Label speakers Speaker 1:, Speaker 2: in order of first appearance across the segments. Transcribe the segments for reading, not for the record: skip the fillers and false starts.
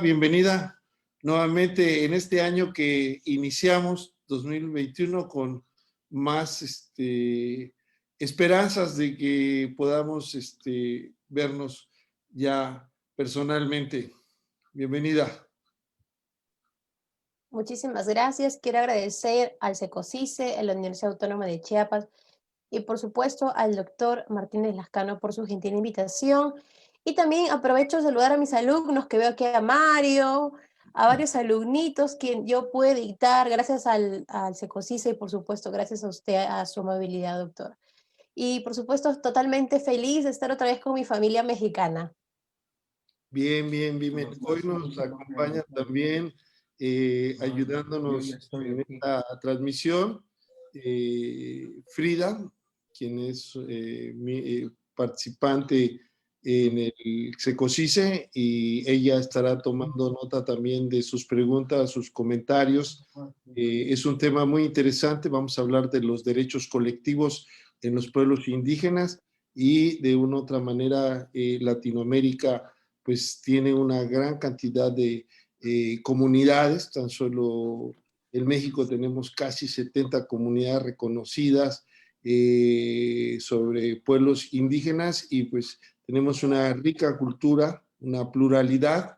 Speaker 1: Bienvenida nuevamente en este año que iniciamos 2021 con más esperanzas de que podamos vernos ya personalmente. Bienvenida.
Speaker 2: Muchísimas gracias. Quiero agradecer al SECOSICE, a la Universidad Autónoma de Chiapas y por supuesto al doctor Martínez Lascano por su gentil invitación. Y también aprovecho de saludar a mis alumnos, que veo aquí a Mario, a varios alumnitos que yo pude dictar gracias al SECOSICE y por supuesto gracias a usted, a su amabilidad, doctor. Y por supuesto totalmente feliz de estar otra vez con mi familia mexicana.
Speaker 1: Bien, bien, bien. Hoy nos acompaña también ayudándonos en esta transmisión Frida, quien es participante en el SECOSICE y ella estará tomando nota también de sus preguntas, sus comentarios. Es un tema muy interesante. Vamos a hablar de los derechos colectivos en los pueblos indígenas y de una u otra manera Latinoamérica pues tiene una gran cantidad de comunidades, tan solo en México tenemos casi 70 comunidades reconocidas sobre pueblos indígenas y pues tenemos una rica cultura, una pluralidad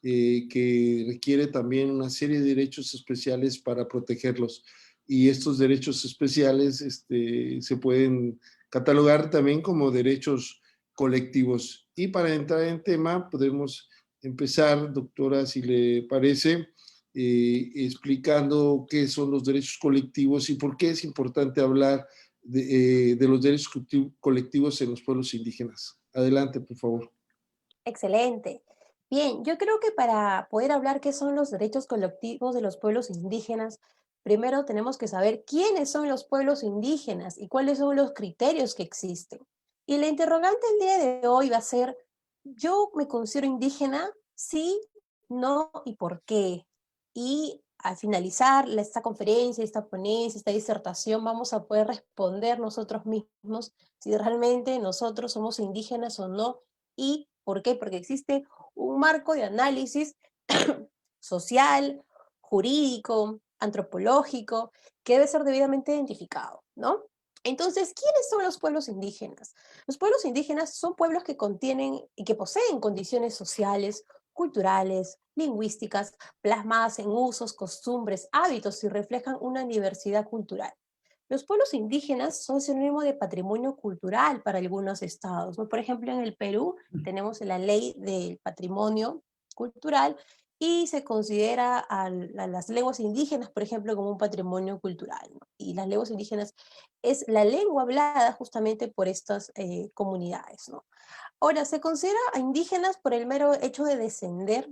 Speaker 1: que requiere también una serie de derechos especiales para protegerlos. Y estos derechos especiales se pueden catalogar también como derechos colectivos. Y para entrar en tema, podemos empezar, doctora, si le parece, explicando qué son los derechos colectivos y por qué es importante hablar de los derechos colectivos en los pueblos indígenas. Adelante, por favor.
Speaker 2: Excelente. Bien, yo creo que para poder hablar qué son los derechos colectivos de los pueblos indígenas, primero tenemos que saber quiénes son los pueblos indígenas y cuáles son los criterios que existen. Y la interrogante el día de hoy va a ser, ¿yo me considero indígena? Sí, no y por qué. Y al finalizar esta conferencia, esta ponencia, esta disertación, vamos a poder responder nosotros mismos si realmente nosotros somos indígenas o no. ¿Y por qué? Porque existe un marco de análisis social, jurídico, antropológico, que debe ser debidamente identificado, ¿no? Entonces, ¿quiénes son los pueblos indígenas? Los pueblos indígenas son pueblos que contienen y que poseen condiciones sociales, culturales, lingüísticas, plasmadas en usos, costumbres, hábitos y reflejan una diversidad cultural. Los pueblos indígenas son sinónimo de patrimonio cultural para algunos estados, ¿no? Por ejemplo, en el Perú tenemos la ley del patrimonio cultural y se considera a las lenguas indígenas, por ejemplo, como un patrimonio cultural, ¿no? Y las lenguas indígenas es la lengua hablada justamente por estas comunidades, ¿no? Ahora, se considera a indígenas por el mero hecho de descender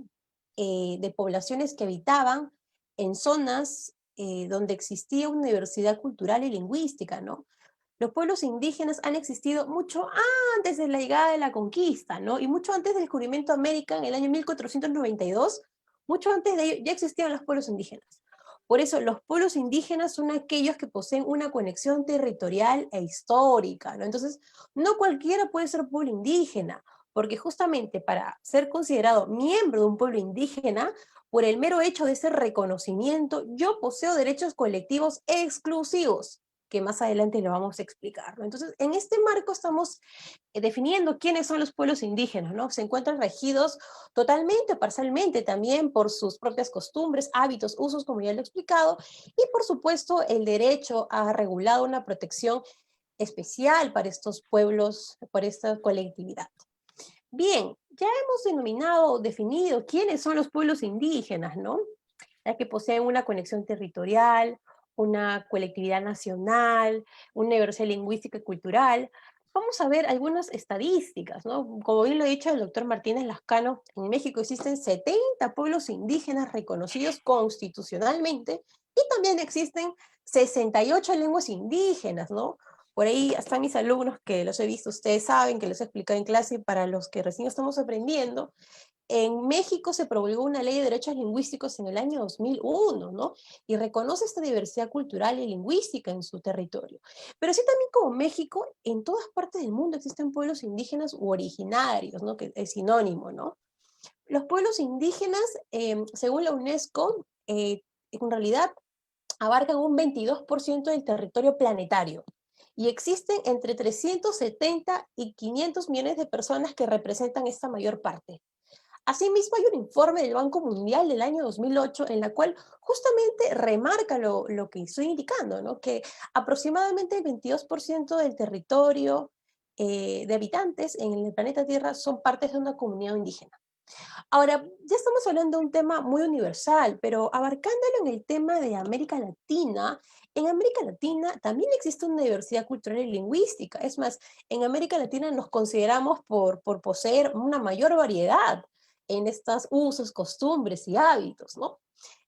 Speaker 2: de poblaciones que habitaban en zonas donde existía una diversidad cultural y lingüística, ¿no? Los pueblos indígenas han existido mucho antes de la llegada de la conquista, ¿no? Y mucho antes del descubrimiento de América en el año 1492, mucho antes de ello ya existían los pueblos indígenas. Por eso los pueblos indígenas son aquellos que poseen una conexión territorial e histórica, ¿no? Entonces, no cualquiera puede ser pueblo indígena, porque justamente para ser considerado miembro de un pueblo indígena, por el mero hecho de ese reconocimiento, yo poseo derechos colectivos exclusivos que más adelante lo vamos a explicar, ¿no? Entonces, en este marco estamos definiendo quiénes son los pueblos indígenas, ¿no? Se encuentran regidos totalmente, parcialmente también por sus propias costumbres, hábitos, usos, como ya lo he explicado, y por supuesto el derecho ha regulado una protección especial para estos pueblos, para esta colectividad. Bien, ya hemos denominado, definido quiénes son los pueblos indígenas, ¿no? Ya que poseen una conexión territorial, una colectividad nacional, una diversidad lingüística y cultural. Vamos a ver algunas estadísticas, ¿no? Como bien lo ha dicho el doctor Martínez Lascano, en México existen 70 pueblos indígenas reconocidos constitucionalmente y también existen 68 lenguas indígenas, ¿no? Por ahí están mis alumnos que los he visto, ustedes saben que les he explicado en clase, para los que recién estamos aprendiendo, en México se promulgó una ley de derechos lingüísticos en el año 2001, ¿no? Y reconoce esta diversidad cultural y lingüística en su territorio. Pero así también como México, en todas partes del mundo existen pueblos indígenas u originarios, ¿no? Que es sinónimo, ¿no? Los pueblos indígenas, según la UNESCO, en realidad abarcan un 22% del territorio planetario y existen entre 370 y 500 millones de personas que representan esta mayor parte. Asimismo, hay un informe del Banco Mundial del año 2008 en la cual justamente remarca lo que estoy indicando, ¿no? Que aproximadamente el 22% del territorio de habitantes en el planeta Tierra son partes de una comunidad indígena. Ahora, ya estamos hablando de un tema muy universal, pero abarcándolo en el tema de América Latina, en América Latina también existe una diversidad cultural y lingüística. Es más, en América Latina nos consideramos por poseer una mayor variedad en estos usos, costumbres y hábitos, ¿no?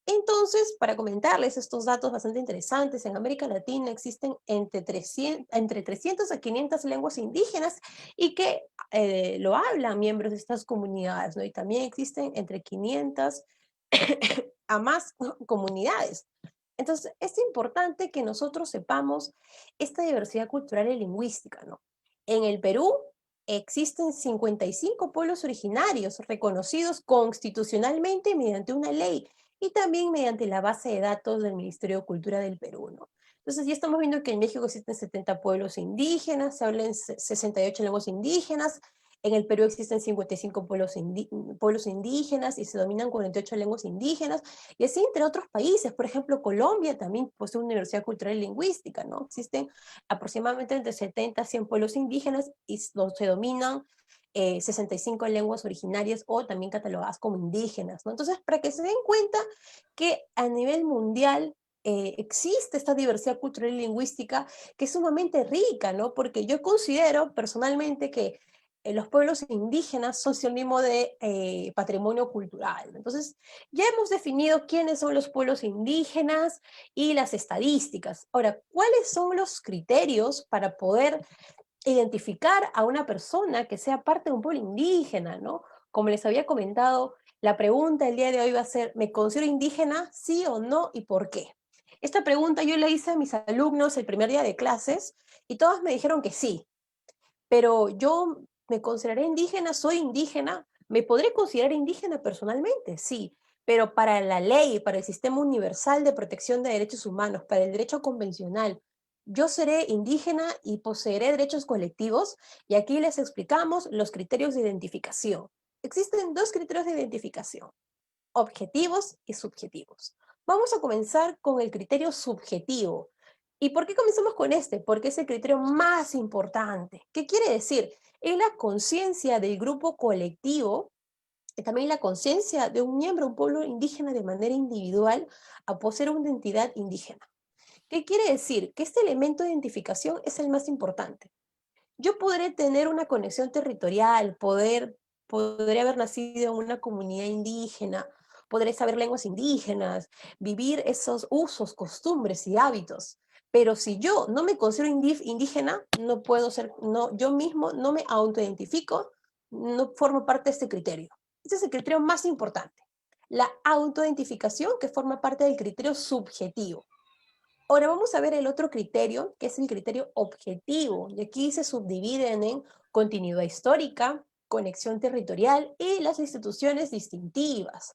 Speaker 2: Entonces, para comentarles estos datos bastante interesantes, en América Latina existen entre 300 a 500 lenguas indígenas y que lo hablan miembros de estas comunidades, ¿no? Y también existen entre 500 a más comunidades. Entonces, es importante que nosotros sepamos esta diversidad cultural y lingüística, ¿no? En el Perú existen 55 pueblos originarios reconocidos constitucionalmente mediante una ley y también mediante la base de datos del Ministerio de Cultura del Perú, ¿no? Entonces ya estamos viendo que en México existen 70 pueblos indígenas, se hablan 68 lenguas indígenas, en el Perú existen 55 pueblos indígenas y se dominan 48 lenguas indígenas, y así entre otros países. Por ejemplo, Colombia también posee una universidad cultural y lingüística, ¿no? Existen aproximadamente entre 70 a 100 pueblos indígenas y se dominan 65 lenguas originarias o también catalogadas como indígenas, ¿no? Entonces, para que se den cuenta que a nivel mundial existe esta diversidad cultural y lingüística que es sumamente rica, ¿no? Porque yo considero personalmente que los pueblos indígenas son sinónimo de patrimonio cultural. Entonces, ya hemos definido quiénes son los pueblos indígenas y las estadísticas. Ahora, ¿cuáles son los criterios para poder identificar a una persona que sea parte de un pueblo indígena, ¿no? Como les había comentado, la pregunta del día de hoy va a ser, ¿me considero indígena? ¿Sí o no? ¿Y por qué? Esta pregunta yo la hice a mis alumnos el primer día de clases y todos me dijeron que sí, pero yo me consideraré indígena, soy indígena, me podré considerar indígena personalmente, sí, pero para la ley, para el sistema universal de protección de derechos humanos, para el derecho convencional, yo seré indígena y poseeré derechos colectivos, y aquí les explicamos los criterios de identificación. Existen dos criterios de identificación: objetivos y subjetivos. Vamos a comenzar con el criterio subjetivo. ¿Y por qué comenzamos con este? Porque es el criterio más importante. ¿Qué quiere decir? Es la conciencia del grupo colectivo y también la conciencia de un miembro, un pueblo indígena de manera individual a poseer una identidad indígena. ¿Qué quiere decir? Que este elemento de identificación es el más importante. Yo podré tener una conexión territorial, podré haber nacido en una comunidad indígena, podré saber lenguas indígenas, vivir esos usos, costumbres y hábitos. Pero si yo no me considero indígena, no puedo ser, no, yo mismo no me autoidentifico, no formo parte de este criterio. Este es el criterio más importante. La autoidentificación, que forma parte del criterio subjetivo. Ahora vamos a ver el otro criterio, que es el criterio objetivo, y aquí se subdividen en continuidad histórica, conexión territorial y las instituciones distintivas.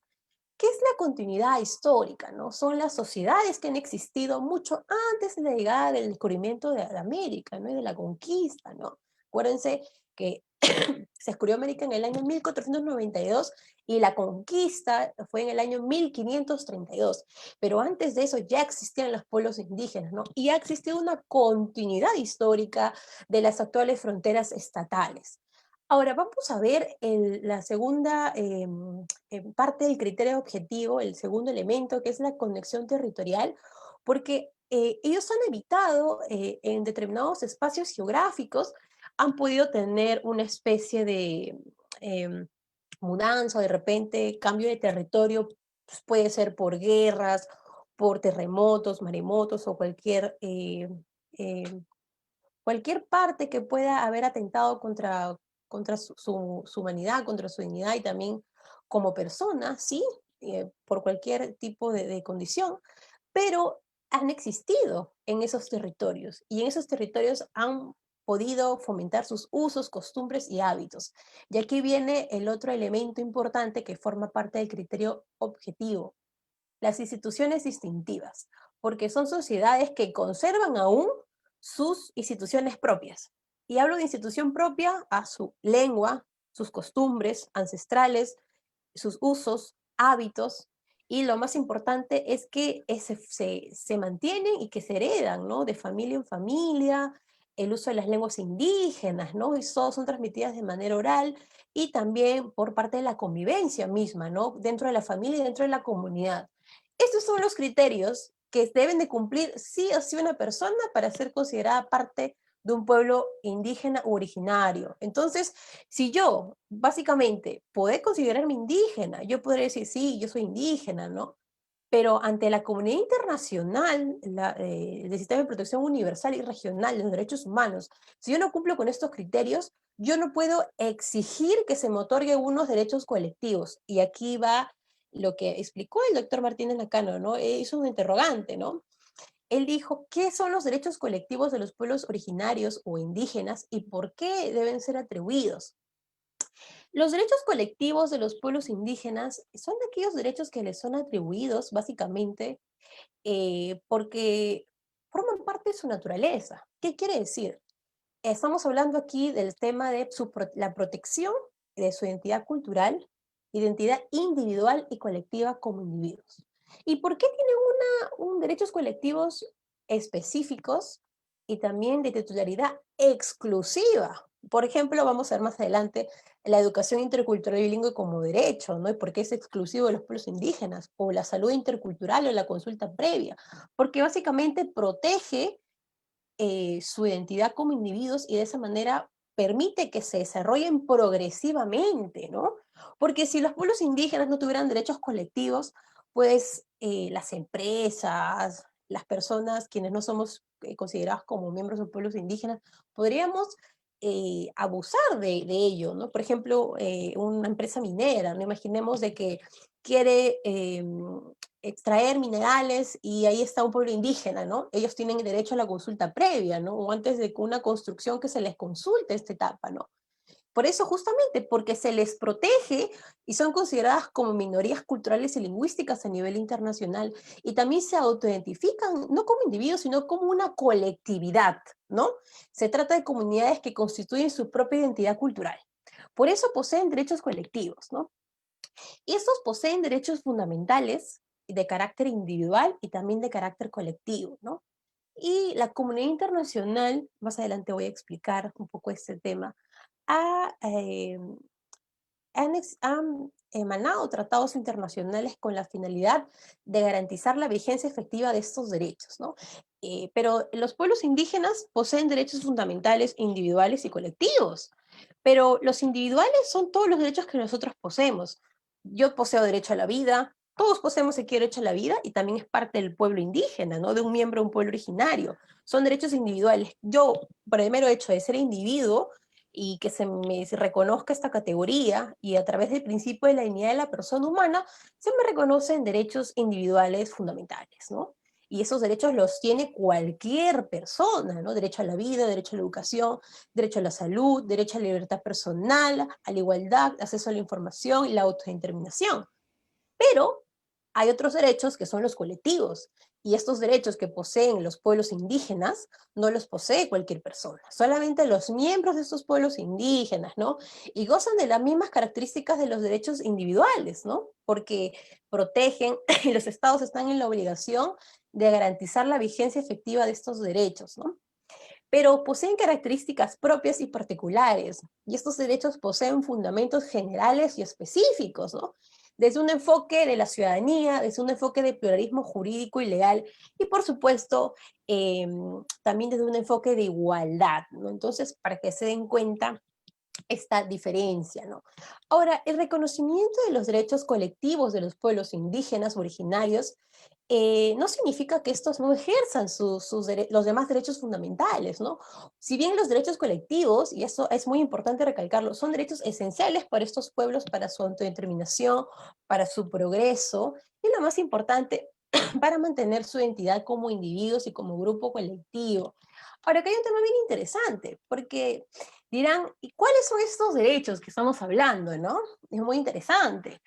Speaker 2: ¿Qué es la continuidad histórica, no? Son las sociedades que han existido mucho antes de la llegada del descubrimiento de América, ¿no? Y de la conquista, ¿no? Acuérdense que se descubrió América en el año 1492 y la conquista fue en el año 1532. Pero antes de eso ya existían los pueblos indígenas, ¿no? Y ha existido una continuidad histórica de las actuales fronteras estatales. Ahora vamos a ver la segunda parte del criterio objetivo, el segundo elemento, que es la conexión territorial, porque ellos han evitado en determinados espacios geográficos, han podido tener una especie de em, mudanza, o de repente cambio de territorio, pues puede ser por guerras, por terremotos, maremotos o eh, cualquier parte que pueda haber atentado contra su humanidad, contra su dignidad y también como persona, ¿sí? Por cualquier tipo de condición, pero han existido en esos territorios y en esos territorios han podido fomentar sus usos, costumbres y hábitos. Y aquí viene el otro elemento importante que forma parte del criterio objetivo, las instituciones distintivas, porque son sociedades que conservan aún sus instituciones propias. Y hablo de institución propia a su lengua, sus costumbres ancestrales, sus usos, hábitos, y lo más importante es que se mantienen y que se heredan, ¿no? De familia en familia, el uso de las lenguas indígenas, ¿no? Y todas son transmitidas de manera oral y también por parte de la convivencia misma, ¿no? Dentro de la familia y dentro de la comunidad. Estos son los criterios que deben de cumplir sí o sí una persona para ser considerada parte de un pueblo indígena u originario. Entonces, si yo, básicamente, puedo considerarme indígena, yo podría decir, sí, yo soy indígena, ¿no? Pero ante la comunidad internacional, el sistema de protección universal y regional de los derechos humanos, si yo no cumplo con estos criterios, yo no puedo exigir que se me otorguen unos derechos colectivos. Y aquí va lo que explicó el doctor Martínez Lacano, ¿no? Hizo un interrogante, ¿no? Él dijo, ¿qué son los derechos colectivos de los pueblos originarios o indígenas y por qué deben ser atribuidos? Los derechos colectivos de los pueblos indígenas son aquellos derechos que les son atribuidos básicamente porque forman parte de su naturaleza. ¿Qué quiere decir? Estamos hablando aquí del tema de la protección de su identidad cultural, identidad individual y colectiva como individuos. ¿Y por qué tienen derechos colectivos específicos y también de titularidad exclusiva? Por ejemplo, vamos a ver más adelante la educación intercultural y bilingüe como derecho, ¿no? Y por qué es exclusivo de los pueblos indígenas, o la salud intercultural o la consulta previa, porque básicamente protege su identidad como individuos y de esa manera permite que se desarrollen progresivamente, ¿no? Porque si los pueblos indígenas no tuvieran derechos colectivos, pues las empresas, las personas quienes no somos considerados como miembros de pueblos indígenas, podríamos abusar de ello, ¿no? Por ejemplo, una empresa minera, ¿no? Imaginemos de que quiere extraer minerales y ahí está un pueblo indígena, ¿no? Ellos tienen derecho a la consulta previa, ¿no? O antes de una construcción que se les consulte esta etapa, ¿no? Por eso justamente, porque se les protege y son consideradas como minorías culturales y lingüísticas a nivel internacional y también se autoidentifican no como individuos, sino como una colectividad, ¿no? Se trata de comunidades que constituyen su propia identidad cultural. Por eso poseen derechos colectivos, ¿no? Y estos poseen derechos fundamentales de carácter individual y también de carácter colectivo, ¿no? Y la comunidad internacional, más adelante voy a explicar un poco este tema, ha, han emanado tratados internacionales con la finalidad de garantizar la vigencia efectiva de estos derechos, ¿no? Pero los pueblos indígenas poseen derechos fundamentales individuales y colectivos, pero los individuales son todos los derechos que nosotros poseemos. Yo poseo derecho a la vida, todos poseemos aquí derecho a la vida y también es parte del pueblo indígena, ¿no? De un miembro de un pueblo originario. Son derechos individuales. Yo, por el mero hecho de ser individuo, y que se me reconozca esta categoría y a través del principio de la dignidad de la persona humana, se me reconocen derechos individuales fundamentales, ¿no? Y esos derechos los tiene cualquier persona, ¿no? Derecho a la vida, derecho a la educación, derecho a la salud, derecho a la libertad personal, a la igualdad, acceso a la información y la autodeterminación. Pero hay otros derechos que son los colectivos, y estos derechos que poseen los pueblos indígenas no los posee cualquier persona, solamente los miembros de estos pueblos indígenas, ¿no? Y gozan de las mismas características de los derechos individuales, ¿no? Porque protegen, y los estados están en la obligación de garantizar la vigencia efectiva de estos derechos, ¿no? Pero poseen características propias y particulares, y estos derechos poseen fundamentos generales y específicos, ¿no? Desde un enfoque de la ciudadanía, desde un enfoque de pluralismo jurídico y legal, y por supuesto, también desde un enfoque de igualdad, ¿no? Entonces, para que se den cuenta esta diferencia, ¿no? Ahora, el reconocimiento de los derechos colectivos de los pueblos indígenas originarios no significa que estos no ejerzan los demás derechos fundamentales, ¿no? Si bien los derechos colectivos, y eso es muy importante recalcarlo, son derechos esenciales para estos pueblos, para su autodeterminación, para su progreso, y lo más importante, para mantener su identidad como individuos y como grupo colectivo. Ahora, acá hay un tema bien interesante, porque dirán, ¿y cuáles son estos derechos que estamos hablando, no? Es muy interesante.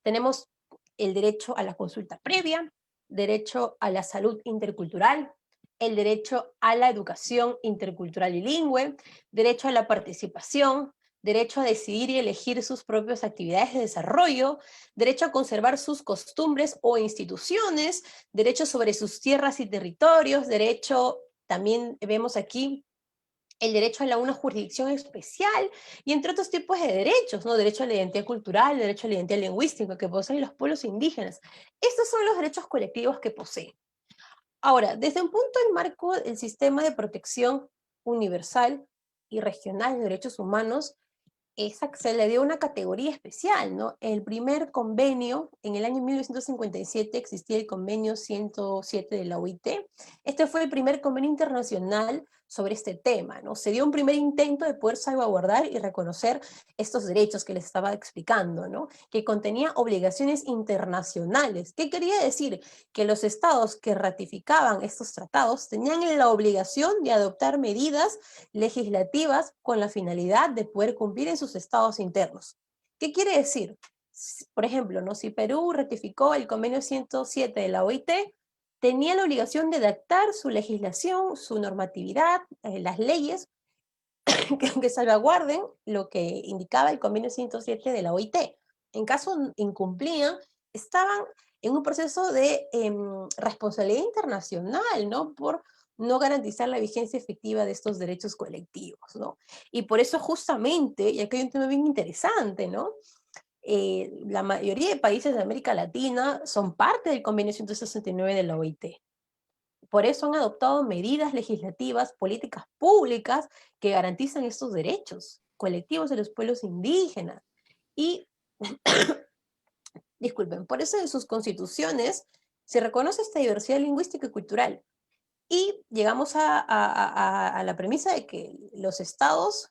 Speaker 2: Tenemos el derecho a la consulta previa, derecho a la salud intercultural, el derecho a la educación intercultural y bilingüe, derecho a la participación, derecho a decidir y elegir sus propias actividades de desarrollo, derecho a conservar sus costumbres o instituciones, derecho sobre sus tierras y territorios, derecho, también vemos aquí el derecho a una jurisdicción especial y entre otros tipos de derechos, ¿no? Derecho a la identidad cultural, derecho a la identidad lingüística que poseen los pueblos indígenas. Estos son los derechos colectivos que poseen. Ahora, desde un punto del marco del sistema de protección universal y regional de derechos humanos, se le dio una categoría especial, ¿no? El primer convenio, en el año 1957 existía el convenio 107 de la OIT. Este fue el primer convenio internacional sobre este tema, ¿no? Se dio un primer intento de poder salvaguardar y reconocer estos derechos que les estaba explicando, ¿no? Que contenía obligaciones internacionales. ¿Qué quería decir? Que los estados que ratificaban estos tratados tenían la obligación de adoptar medidas legislativas con la finalidad de poder cumplir en sus estados internos. ¿Qué quiere decir? Por ejemplo, ¿no? Si Perú ratificó el convenio 107 de la OIT, tenía la obligación de adaptar su legislación, su normatividad, las leyes que salvaguarden lo que indicaba el convenio 107 de la OIT. En caso incumplían, estaban en un proceso de responsabilidad internacional, ¿no? Por no garantizar la vigencia efectiva de estos derechos colectivos, ¿no? Y por eso justamente, y aquí hay un tema bien interesante, ¿no? La mayoría de países de América Latina son parte del convenio 169 de la OIT. Por eso han adoptado medidas legislativas, políticas públicas que garantizan estos derechos colectivos de los pueblos indígenas. Y, disculpen, por eso en sus constituciones se reconoce esta diversidad lingüística y cultural. Y llegamos a la premisa de que los estados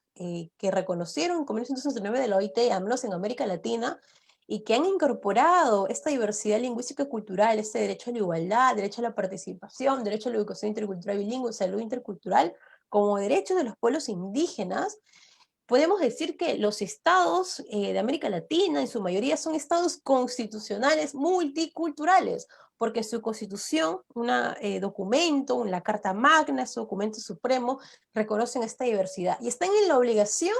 Speaker 2: que reconocieron el Convenio 169 de la OIT, al menos en América Latina, y que han incorporado esta diversidad lingüística y cultural, este derecho a la igualdad, derecho a la participación, derecho a la educación intercultural bilingüe, salud intercultural, como derechos de los pueblos indígenas, podemos decir que los estados de América Latina, en su mayoría, son estados constitucionales multiculturales, porque su constitución, un documento, la Carta Magna, su documento supremo, reconocen esta diversidad y están en la obligación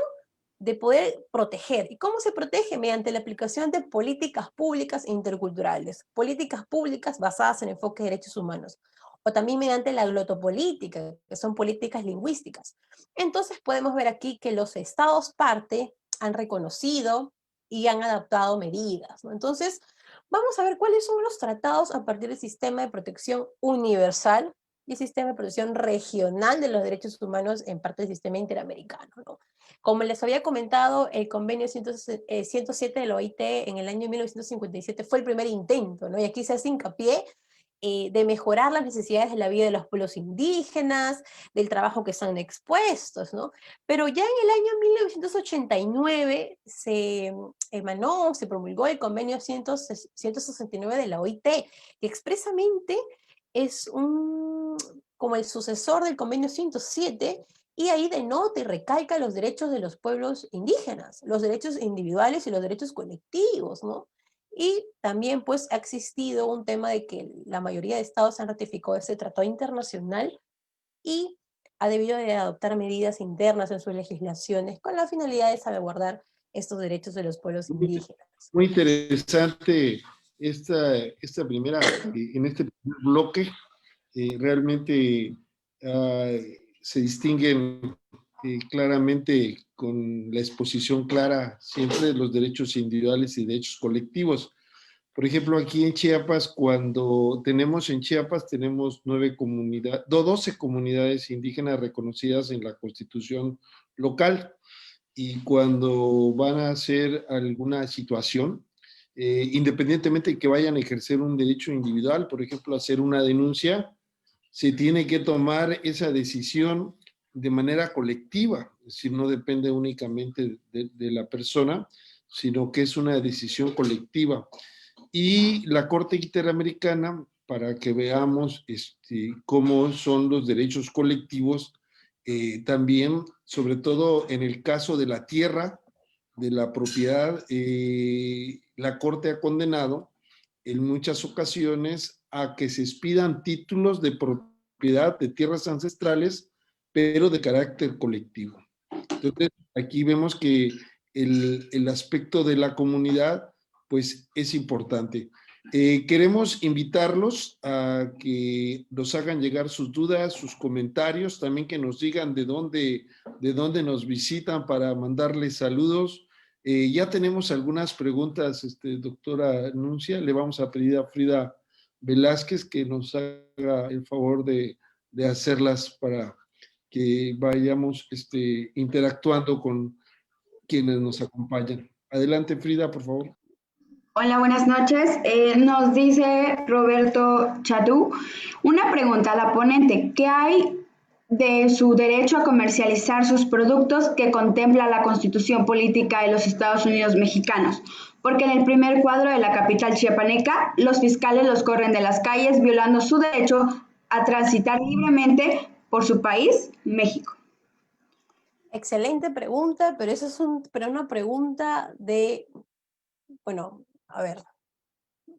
Speaker 2: de poder proteger. ¿Y cómo se protege? Mediante la aplicación de políticas públicas interculturales, políticas públicas basadas en enfoques de derechos humanos, o también mediante la glotopolítica, que son políticas lingüísticas. Entonces podemos ver aquí que los estados parte han reconocido y han adaptado medidas, ¿no? Entonces, vamos a ver cuáles son los tratados a partir del sistema de protección universal y el sistema de protección regional de los derechos humanos en parte del sistema interamericano, ¿no? Como les había comentado, el convenio 107 de la OIT en el año 1957 fue el primer intento, ¿no? Y aquí se hace hincapié de mejorar las necesidades de la vida de los pueblos indígenas, del trabajo que están expuestos, ¿no? Pero ya en el año 1989 se emanó, se promulgó el convenio 169 de la OIT, que expresamente es como el sucesor del convenio 107, y ahí denota y recalca los derechos de los pueblos indígenas, los derechos individuales y los derechos colectivos, ¿no? Y también pues ha existido un tema de que la mayoría de estados han ratificado ese tratado internacional y ha debido de adoptar medidas internas en sus legislaciones con la finalidad de salvaguardar estos derechos de los pueblos indígenas.
Speaker 1: Muy interesante esta primera, en este primer bloque, realmente se distinguen claramente con la exposición clara siempre de los derechos individuales y derechos colectivos. Por ejemplo, aquí en Chiapas, cuando en Chiapas tenemos 12 comunidades indígenas reconocidas en la Constitución local, y cuando van a hacer alguna situación, independientemente de que vayan a ejercer un derecho individual, por ejemplo, hacer una denuncia, se tiene que tomar esa decisión de manera colectiva, es decir, no depende únicamente de la persona, sino que es una decisión colectiva. Y la Corte Interamericana para que veamos cómo son los derechos colectivos, también, sobre todo en el caso de la tierra, de la propiedad, la Corte ha condenado en muchas ocasiones a que se expidan títulos de propiedad de tierras ancestrales, pero de carácter colectivo. Entonces, aquí vemos que el aspecto de la comunidad, pues, es importante. Queremos invitarlos a que nos hagan llegar sus dudas, sus comentarios, también que nos digan de dónde nos visitan para mandarles saludos. Ya tenemos algunas preguntas, doctora Nuncia. Le vamos a pedir a Frida Velázquez que nos haga el favor de hacerlas para que vayamos interactuando con quienes nos acompañan. Adelante, Frida, por favor.
Speaker 3: Hola, buenas noches. Nos dice Roberto Chatú, una pregunta a la ponente. ¿Qué hay de su derecho a comercializar sus productos que contempla la Constitución Política de los Estados Unidos Mexicanos? Porque en el primer cuadro de la capital chiapaneca, los fiscales los corren de las calles violando su derecho a transitar libremente por su país, México.
Speaker 2: Excelente pregunta, pero eso es una pregunta de, bueno, a ver,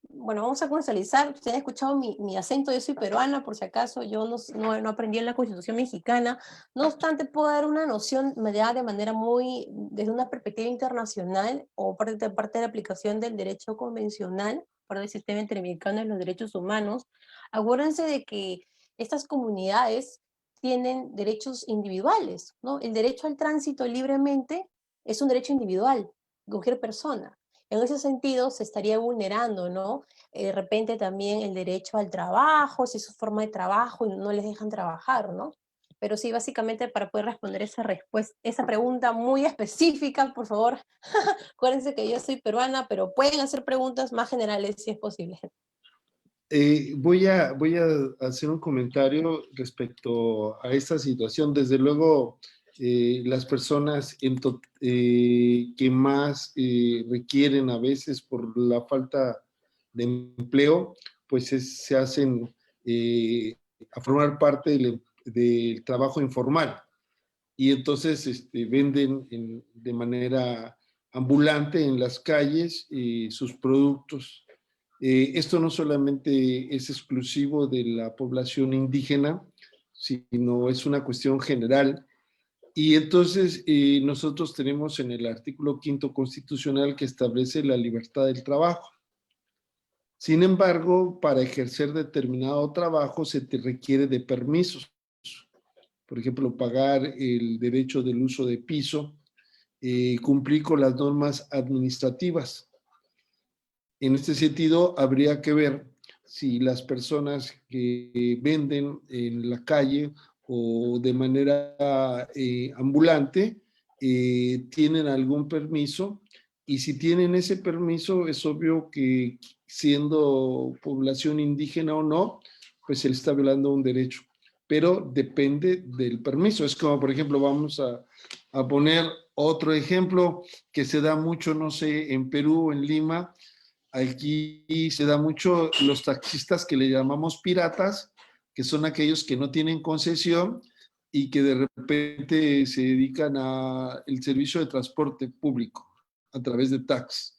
Speaker 2: bueno, vamos a contextualizar. Ustedes han escuchado mi acento, yo soy peruana, por si acaso, yo no aprendí en la Constitución mexicana. No obstante, puedo dar una noción de manera muy, desde una perspectiva internacional o parte de la aplicación del derecho convencional, para el sistema interamericano de los derechos humanos. Acuérdense de que estas comunidades tienen derechos individuales, ¿no? El derecho al tránsito libremente es un derecho individual de cualquier persona. En ese sentido, se estaría vulnerando, ¿no? De repente también el derecho al trabajo, si es su forma de trabajo y no les dejan trabajar, ¿no? Pero sí, básicamente para poder responder esa pregunta muy específica, por favor, acuérdense que yo soy peruana, pero pueden hacer preguntas más generales si es posible.
Speaker 1: Voy a hacer un comentario respecto a esta situación. Desde luego, las personas que más requieren a veces por la falta de empleo, pues se hacen a formar parte del trabajo informal. Y entonces venden de manera ambulante en las calles sus productos. Esto no solamente es exclusivo de la población indígena, sino es una cuestión general. Y entonces nosotros tenemos en el artículo 5º constitucional que establece la libertad del trabajo. Sin embargo, para ejercer determinado trabajo se te requiere de permisos. Por ejemplo, pagar el derecho del uso de piso, cumplir con las normas administrativas. En este sentido, habría que ver si las personas que venden en la calle o de manera ambulante tienen algún permiso, y si tienen ese permiso, es obvio que siendo población indígena o no, pues se le está violando un derecho, pero depende del permiso. Es como, por ejemplo, vamos a poner otro ejemplo que se da mucho, no sé, en Perú, en Lima. Aquí se da mucho los taxistas que le llamamos piratas, que son aquellos que no tienen concesión y que de repente se dedican al servicio de transporte público a través de taxis.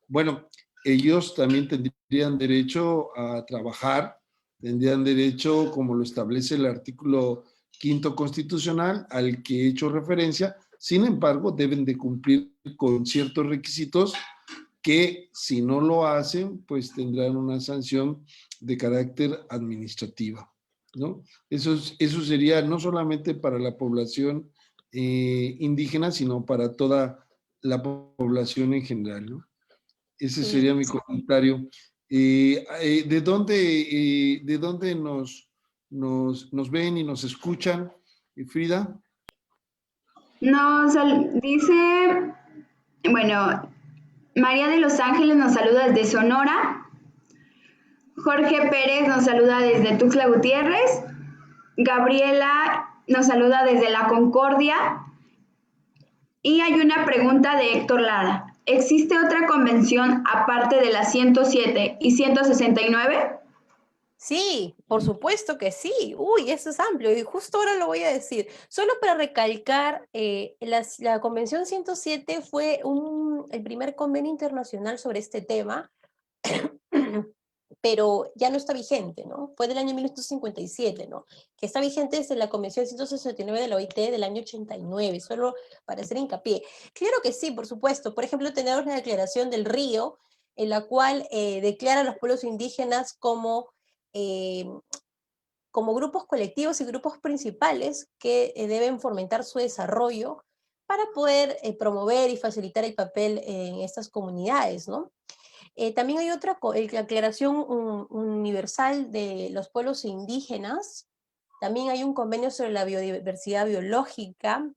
Speaker 1: Bueno, ellos también tendrían derecho a trabajar, tendrían derecho, como lo establece el artículo 5º constitucional, al que he hecho referencia. Sin embargo, deben de cumplir con ciertos requisitos que, si no lo hacen, pues tendrán una sanción de carácter administrativa, ¿no? Eso sería no solamente para la población indígena, sino para toda la población en general, ¿no? Ese sería mi comentario. ¿De dónde nos ven y nos escuchan, Frida?
Speaker 3: Nos dice, bueno, María de Los Ángeles nos saluda desde Sonora. Jorge Pérez nos saluda desde Tuxtla Gutiérrez. Gabriela nos saluda desde La Concordia. Y hay una pregunta de Héctor Lara. ¿Existe otra convención aparte de las 107 y 169?
Speaker 2: Sí, por supuesto que sí. Uy, eso es amplio y justo ahora lo voy a decir. Solo para recalcar, la Convención 107 fue el primer convenio internacional sobre este tema, pero ya no está vigente, ¿no? Fue del año 1957, ¿no? Que está vigente desde la Convención 169 de la OIT del año 89, solo para hacer hincapié. Claro que sí, por supuesto. Por ejemplo, tenemos la Declaración del Río, en la cual declara a los pueblos indígenas eh, como grupos colectivos y grupos principales que deben fomentar su desarrollo para poder promover y facilitar el papel en estas comunidades, ¿no? También hay otra, la Declaración Universal de los Pueblos Indígenas, también hay un convenio sobre la biodiversidad biológica,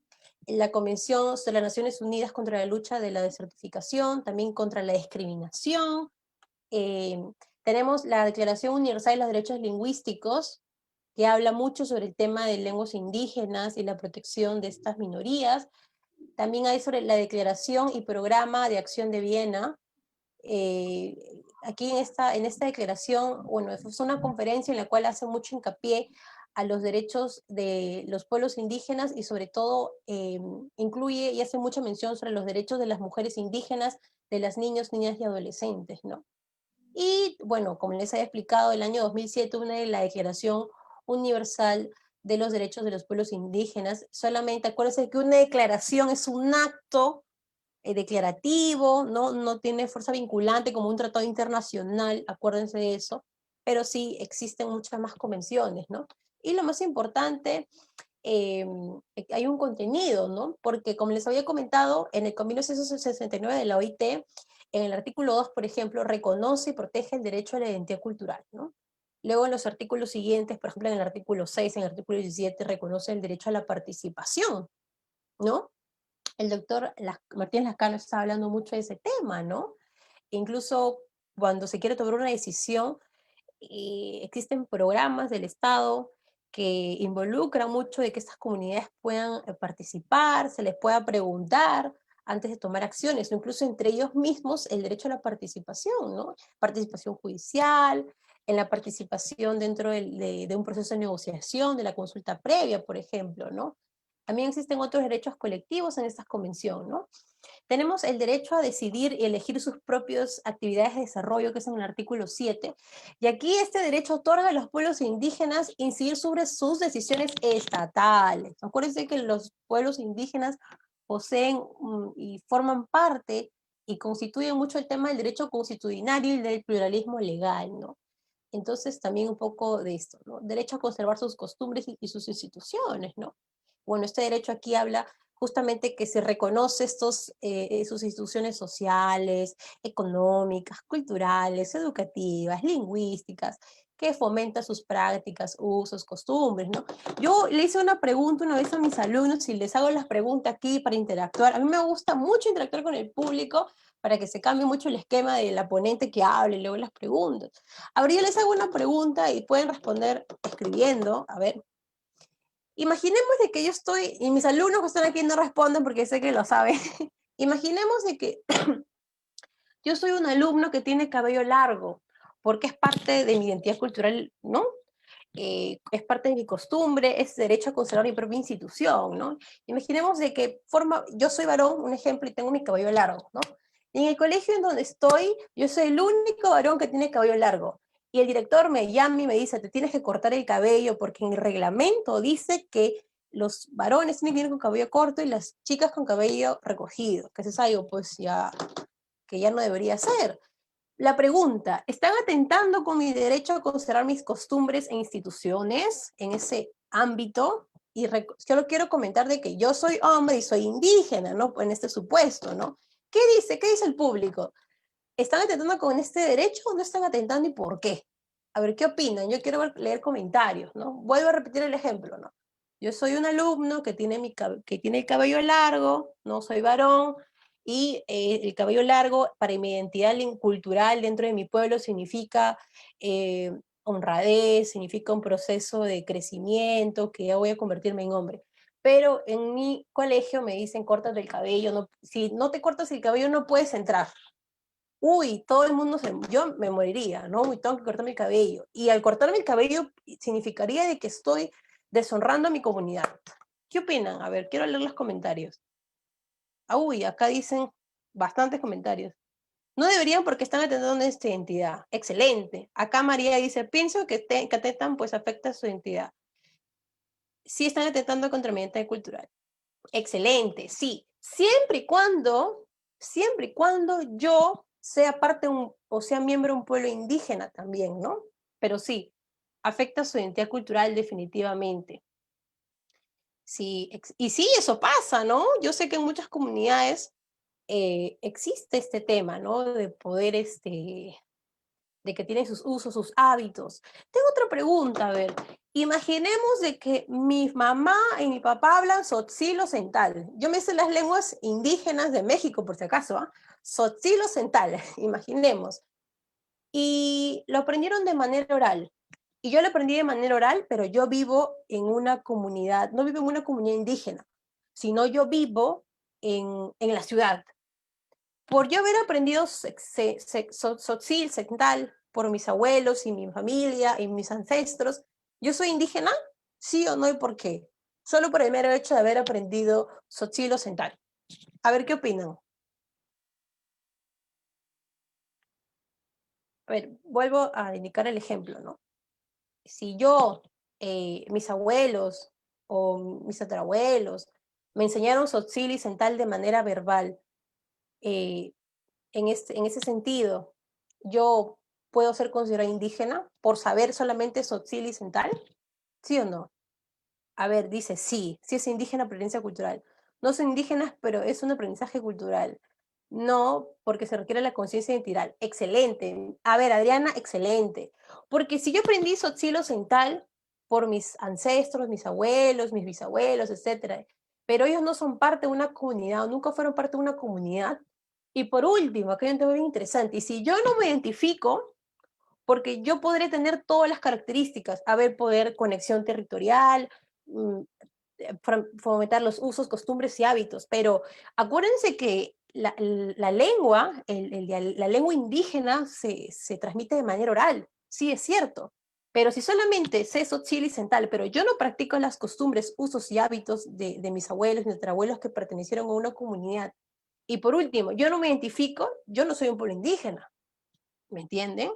Speaker 2: la Convención de las Naciones Unidas contra la lucha de la desertificación, también contra la discriminación, eh, tenemos la Declaración Universal de los Derechos Lingüísticos, que habla mucho sobre el tema de lenguas indígenas y la protección de estas minorías. También hay sobre la Declaración y Programa de Acción de Viena. Aquí en esta declaración, bueno, es una conferencia en la cual hace mucho hincapié a los derechos de los pueblos indígenas y sobre todo incluye y hace mucha mención sobre los derechos de las mujeres indígenas, de las niños, niñas y adolescentes, ¿no? Y bueno, como les había explicado, el año 2007 la Declaración Universal de los Derechos de los Pueblos Indígenas. Solamente acuérdense que una declaración es un acto declarativo, ¿no? No tiene fuerza vinculante como un tratado internacional, acuérdense de eso, pero sí existen muchas más convenciones, ¿no? Y lo más importante, eh, hay un contenido, ¿no? Porque como les había comentado, en el convenio 169 de la OIT, en el artículo 2, por ejemplo, reconoce y protege el derecho a la identidad cultural, ¿no? Luego en los artículos siguientes, por ejemplo, en el artículo 6, en el artículo 17, reconoce el derecho a la participación, ¿no? El doctor Martínez Lascano está hablando mucho de ese tema, ¿no? Incluso cuando se quiere tomar una decisión, existen programas del Estado que involucran mucho de que estas comunidades puedan participar, se les pueda preguntar antes de tomar acciones, o incluso entre ellos mismos el derecho a la participación, ¿no? Participación judicial, en la participación dentro de un proceso de negociación, de la consulta previa, por ejemplo, ¿no? También existen otros derechos colectivos en esta convención, ¿no? Tenemos el derecho a decidir y elegir sus propias actividades de desarrollo, que es en el artículo 7, y aquí este derecho otorga a los pueblos indígenas incidir sobre sus decisiones estatales. Acuérdense que los pueblos indígenas poseen y forman parte y constituyen mucho el tema del derecho constitucionario y del pluralismo legal, ¿no? Entonces también un poco de esto, ¿no? Derecho a conservar sus costumbres y sus instituciones, ¿no? Bueno, este derecho aquí habla justamente que se reconoce sus instituciones sociales, económicas, culturales, educativas, lingüísticas, que fomenta sus prácticas, usos, costumbres, ¿no? Yo le hice una pregunta una vez a mis alumnos y les hago las preguntas aquí para interactuar. A mí me gusta mucho interactuar con el público para que se cambie mucho el esquema de la ponente que hable y luego las preguntas. Ahora yo les hago una pregunta y pueden responder escribiendo, a ver. Imaginemos de que yo estoy, y mis alumnos que están aquí no responden porque sé que lo saben. Imaginemos de que yo soy un alumno que tiene cabello largo, porque es parte de mi identidad cultural, ¿no? Es parte de mi costumbre, es derecho a conservar mi propia institución, ¿no? Imaginemos de que yo soy varón, un ejemplo, y tengo mi cabello largo, ¿no? Y en el colegio en donde estoy, yo soy el único varón que tiene cabello largo. Y el director me llama y me dice, te tienes que cortar el cabello porque en el reglamento dice que los varones tienen que ir con cabello corto y las chicas con cabello recogido, que eso es algo pues ya que ya no debería ser. La pregunta, ¿están atentando con mi derecho a conservar mis costumbres e instituciones en ese ámbito? Y solo quiero comentar de que yo soy hombre y soy indígena, ¿no? En este supuesto, ¿no? ¿Qué dice? ¿Qué dice el público? ¿Están atentando con este derecho o no están atentando y por qué? A ver, ¿qué opinan? Yo quiero leer comentarios, ¿no? Vuelvo a repetir el ejemplo, ¿no? Yo soy un alumno que tiene, que tiene el cabello largo, no soy varón, y el cabello largo para mi identidad cultural dentro de mi pueblo significa eh, honradez, significa un proceso de crecimiento, que ya voy a convertirme en hombre. Pero en mi colegio me dicen, córtate el cabello, no, si no te cortas el cabello no puedes entrar. uy, todo el mundo yo me moriría, ¿no? Y tengo que cortarme el cabello. Y al cortarme el cabello significaría de que estoy deshonrando a mi comunidad. ¿Qué opinan? A ver, quiero leer los comentarios. Uy, acá dicen bastantes comentarios. No deberían porque están atendiendo nuestra identidad. Excelente. Acá María dice, pienso que atentan pues afecta a su identidad. Sí están atentando contra mi identidad cultural. Excelente, sí. Siempre y cuando yo sea parte o sea miembro de un pueblo indígena también, ¿no? Pero sí, afecta su identidad cultural definitivamente. Sí, y sí, eso pasa, ¿no? Yo sé que en muchas comunidades existe este tema, ¿no? De poder, de que tienen sus usos, sus hábitos. Tengo otra pregunta, a ver. Imaginemos de que mi mamá y mi papá hablan tzotzil occidental. Yo me sé las lenguas indígenas de México, por si acaso, ¿ah? Tzotzil occidental, imaginemos. Y lo aprendieron de manera oral. Y yo lo aprendí de manera oral, pero yo vivo en una comunidad, no vivo en una comunidad indígena, sino yo vivo en la ciudad. Por yo haber aprendido tzotzil, sectal, por mis abuelos y mi familia y mis ancestros, ¿yo soy indígena? ¿Sí o no y por qué? Solo por el mero hecho de haber aprendido tzotzil o sectal. A ver, ¿qué opinan? A ver, vuelvo a indicar el ejemplo, ¿no? Si yo, mis abuelos o mis tatarabuelos me enseñaron tzotzil y sectal de manera verbal, eh, en ese sentido, yo puedo ser considerada indígena por saber solamente tzotzil y sectal, ¿sí o no? A ver, dice sí, sí es indígena por herencia cultural. No son indígenas, pero es un aprendizaje cultural. No, porque se requiere la conciencia identidad. Excelente. A ver, Adriana, excelente. Porque si yo aprendí tzotzil o sectal por mis ancestros, mis abuelos, mis bisabuelos, etcétera, pero ellos no son parte de una comunidad o nunca fueron parte de una comunidad. Y por último, acá hay un tema bien interesante. Y si yo no me identifico, porque yo podré tener todas las características, haber poder conexión territorial, mm, fomentar los usos, costumbres y hábitos, pero acuérdense que la lengua, la lengua indígena se transmite de manera oral, sí es cierto, pero si solamente sé tzotzil y sectal, pero yo no practico las costumbres, usos y hábitos de mis abuelos, mis tatarabuelos que pertenecieron a una comunidad, y por último, yo no me identifico, yo no soy un pueblo indígena, ¿me entienden?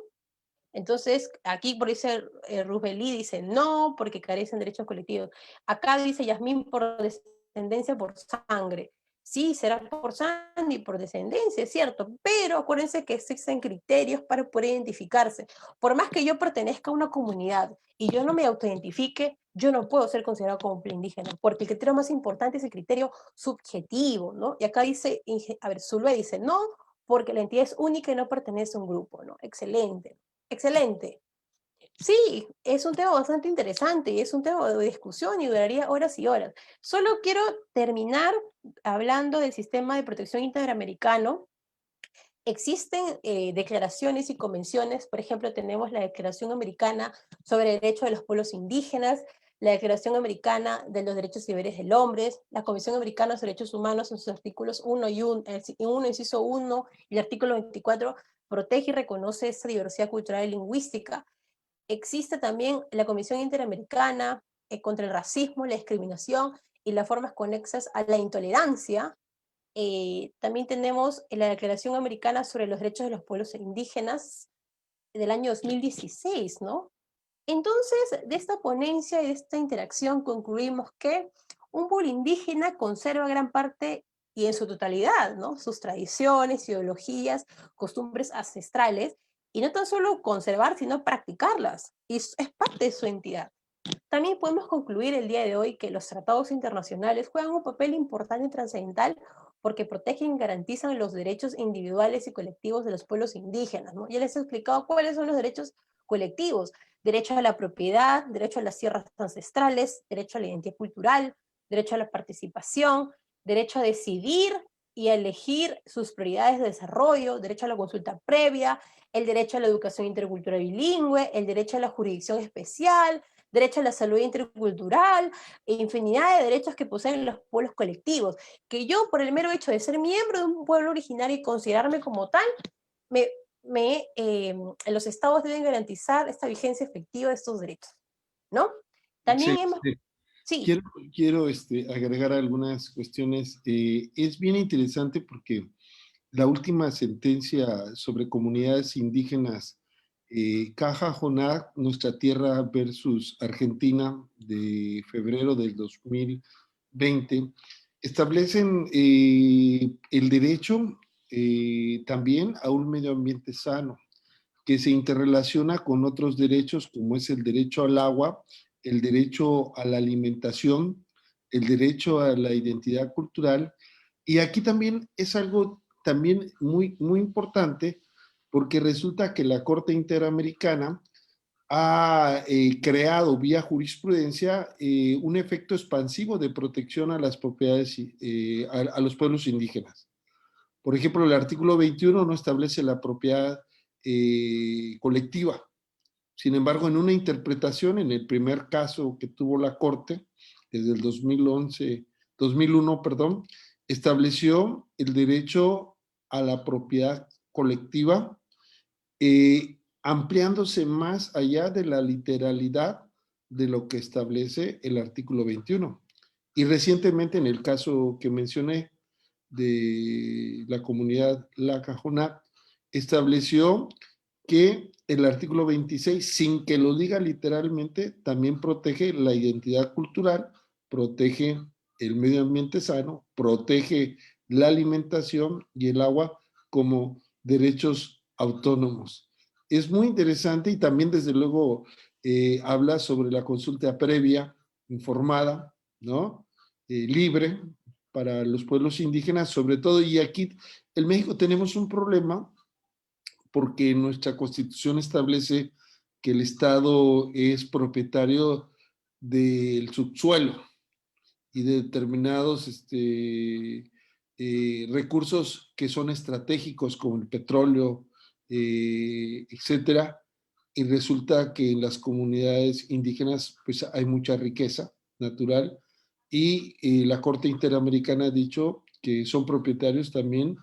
Speaker 2: Entonces, aquí por dice Rubelí dice no, porque carecen derechos colectivos. Acá dice Yasmín por descendencia, por sangre. Sí, será por sangre y por descendencia, es cierto, pero acuérdense que existen criterios para poder identificarse. Por más que yo pertenezca a una comunidad y yo no me autoidentifique, yo no puedo ser considerado como indígena, porque el criterio más importante es el criterio subjetivo, ¿no? Y acá dice, a ver, Zulbe dice no, porque la entidad es única y no pertenece a un grupo, ¿no? Excelente. Excelente. Sí, es un tema bastante interesante y es un tema de discusión y duraría horas y horas. Solo quiero terminar hablando del sistema de protección interamericano. Existen declaraciones y convenciones, por ejemplo, tenemos la Declaración Americana sobre el Derecho de los Pueblos Indígenas, la Declaración Americana de los Derechos y Deberes del Hombre, la Convención Americana sobre Derechos Humanos en sus artículos 1 y 1, inciso 1 y el artículo 24, protege y reconoce esta diversidad cultural y lingüística. Existe también la Comisión Interamericana contra el Racismo, la Discriminación y las formas conexas a la intolerancia. También tenemos la Declaración Americana sobre los Derechos de los Pueblos Indígenas del año 2016, ¿no? Entonces, de esta ponencia y de esta interacción concluimos que un pueblo indígena conserva gran parte y en su totalidad, ¿no? Sus tradiciones, ideologías, costumbres ancestrales, y no tan solo conservar, sino practicarlas, y es parte de su entidad. También podemos concluir el día de hoy que los tratados internacionales juegan un papel importante y trascendental porque protegen y garantizan los derechos individuales y colectivos de los pueblos indígenas, ¿no? Ya les he explicado cuáles son los derechos colectivos: derecho a la propiedad, derecho a las tierras ancestrales, derecho a la identidad cultural, derecho a la participación, derecho a decidir y a elegir sus prioridades de desarrollo, derecho a la consulta previa, el derecho a la educación intercultural bilingüe, el derecho a la jurisdicción especial, derecho a la salud intercultural, e infinidad de derechos que poseen los pueblos colectivos, que yo por el mero hecho de ser miembro de un pueblo originario y considerarme como tal, los estados deben garantizar esta vigencia efectiva de estos derechos, ¿no? También hemos...
Speaker 1: Excelente.
Speaker 2: Sí,
Speaker 1: Quiero agregar algunas cuestiones. Es bien interesante porque la última sentencia sobre comunidades indígenas, Caja Joná, Nuestra Tierra versus Argentina, de febrero del 2020, establecen el derecho también a un medio ambiente sano, que se interrelaciona con otros derechos como es el derecho al agua, el derecho a la alimentación, el derecho a la identidad cultural. Y aquí también es algo también muy importante porque resulta que la Corte Interamericana ha creado vía jurisprudencia un efecto expansivo de protección a las propiedades, a los pueblos indígenas. Por ejemplo, el artículo 21 no establece la propiedad colectiva. Sin embargo, en una interpretación, en el primer caso que tuvo la Corte, desde el 2001, perdón, estableció el derecho a la propiedad colectiva, ampliándose más allá de la literalidad de lo que establece el artículo 21. Y recientemente, en el caso que mencioné de la comunidad Lacajonat, estableció que el artículo 26, sin que lo diga literalmente, también protege la identidad cultural, protege el medio ambiente sano, protege la alimentación y el agua como derechos autónomos. Es muy interesante y también desde luego habla sobre la consulta previa, informada, ¿no? Libre para los pueblos indígenas, sobre todo, y aquí en México tenemos un problema porque nuestra Constitución establece que el Estado es propietario del subsuelo y de determinados recursos que son estratégicos como el petróleo, etcétera, y resulta que en las comunidades indígenas pues hay mucha riqueza natural y la Corte Interamericana ha dicho que son propietarios también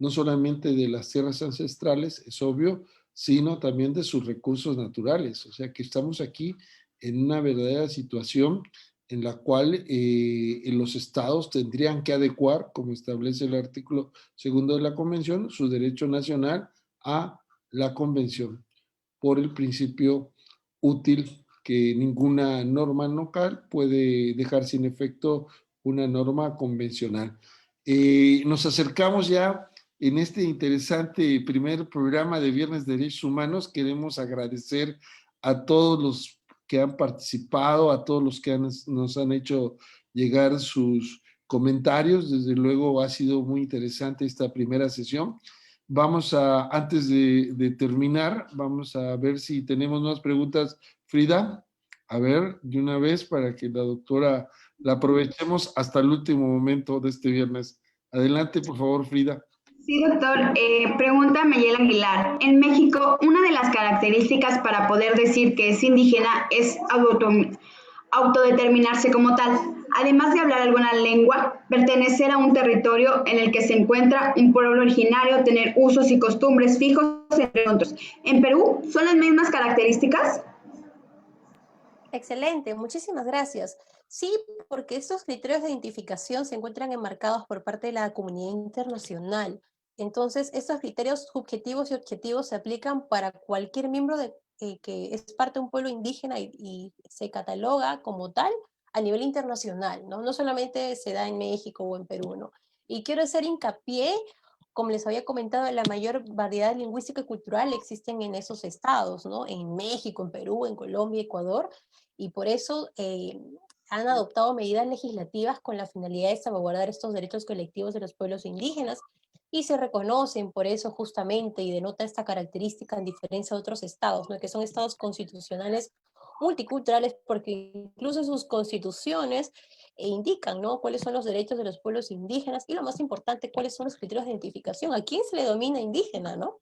Speaker 1: no solamente de las tierras ancestrales, es obvio, sino también de sus recursos naturales. O sea que estamos aquí en una verdadera situación en la cual los estados tendrían que adecuar, como establece el artículo 2 de la Convención, su derecho nacional a la Convención, por el principio útil que ninguna norma local puede dejar sin efecto una norma convencional. Nos acercamos ya en este interesante primer programa de Viernes de Derechos Humanos. Queremos agradecer a todos los que han participado, a todos los que nos han hecho llegar sus comentarios. Desde luego ha sido muy interesante esta primera sesión. Antes de terminar, vamos a ver si tenemos más preguntas. Frida, a ver, de una vez para que la doctora la aprovechemos hasta el último momento de este viernes. Adelante, por favor, Frida.
Speaker 3: Sí, doctor. Pregunta Mayel Aguilar. En México, una de las características para poder decir que es indígena es autodeterminarse como tal. Además de hablar alguna lengua, pertenecer a un territorio en el que se encuentra un pueblo originario, tener usos y costumbres fijos, entre otros. ¿En Perú son las mismas características?
Speaker 2: excelente, muchísimas gracias. Sí, porque estos criterios de identificación se encuentran enmarcados por parte de la comunidad internacional. Entonces, estos criterios subjetivos y objetivos se aplican para cualquier miembro que es parte de un pueblo indígena y se cataloga como tal a nivel internacional, ¿no? No solamente se da en México o en Perú, ¿no? Y quiero hacer hincapié, como les había comentado, la mayor variedad lingüística y cultural existen en esos estados, ¿no? En México, en Perú, en Colombia, Ecuador, y por eso han adoptado medidas legislativas con la finalidad de salvaguardar estos derechos colectivos de los pueblos indígenas y se reconocen por eso justamente y denota esta característica en diferencia de otros estados, ¿no? Que son estados constitucionales multiculturales porque incluso sus constituciones indican, ¿no? Cuáles son los derechos de los pueblos indígenas y lo más importante, cuáles son los criterios de identificación, a quién se le domina indígena, ¿no?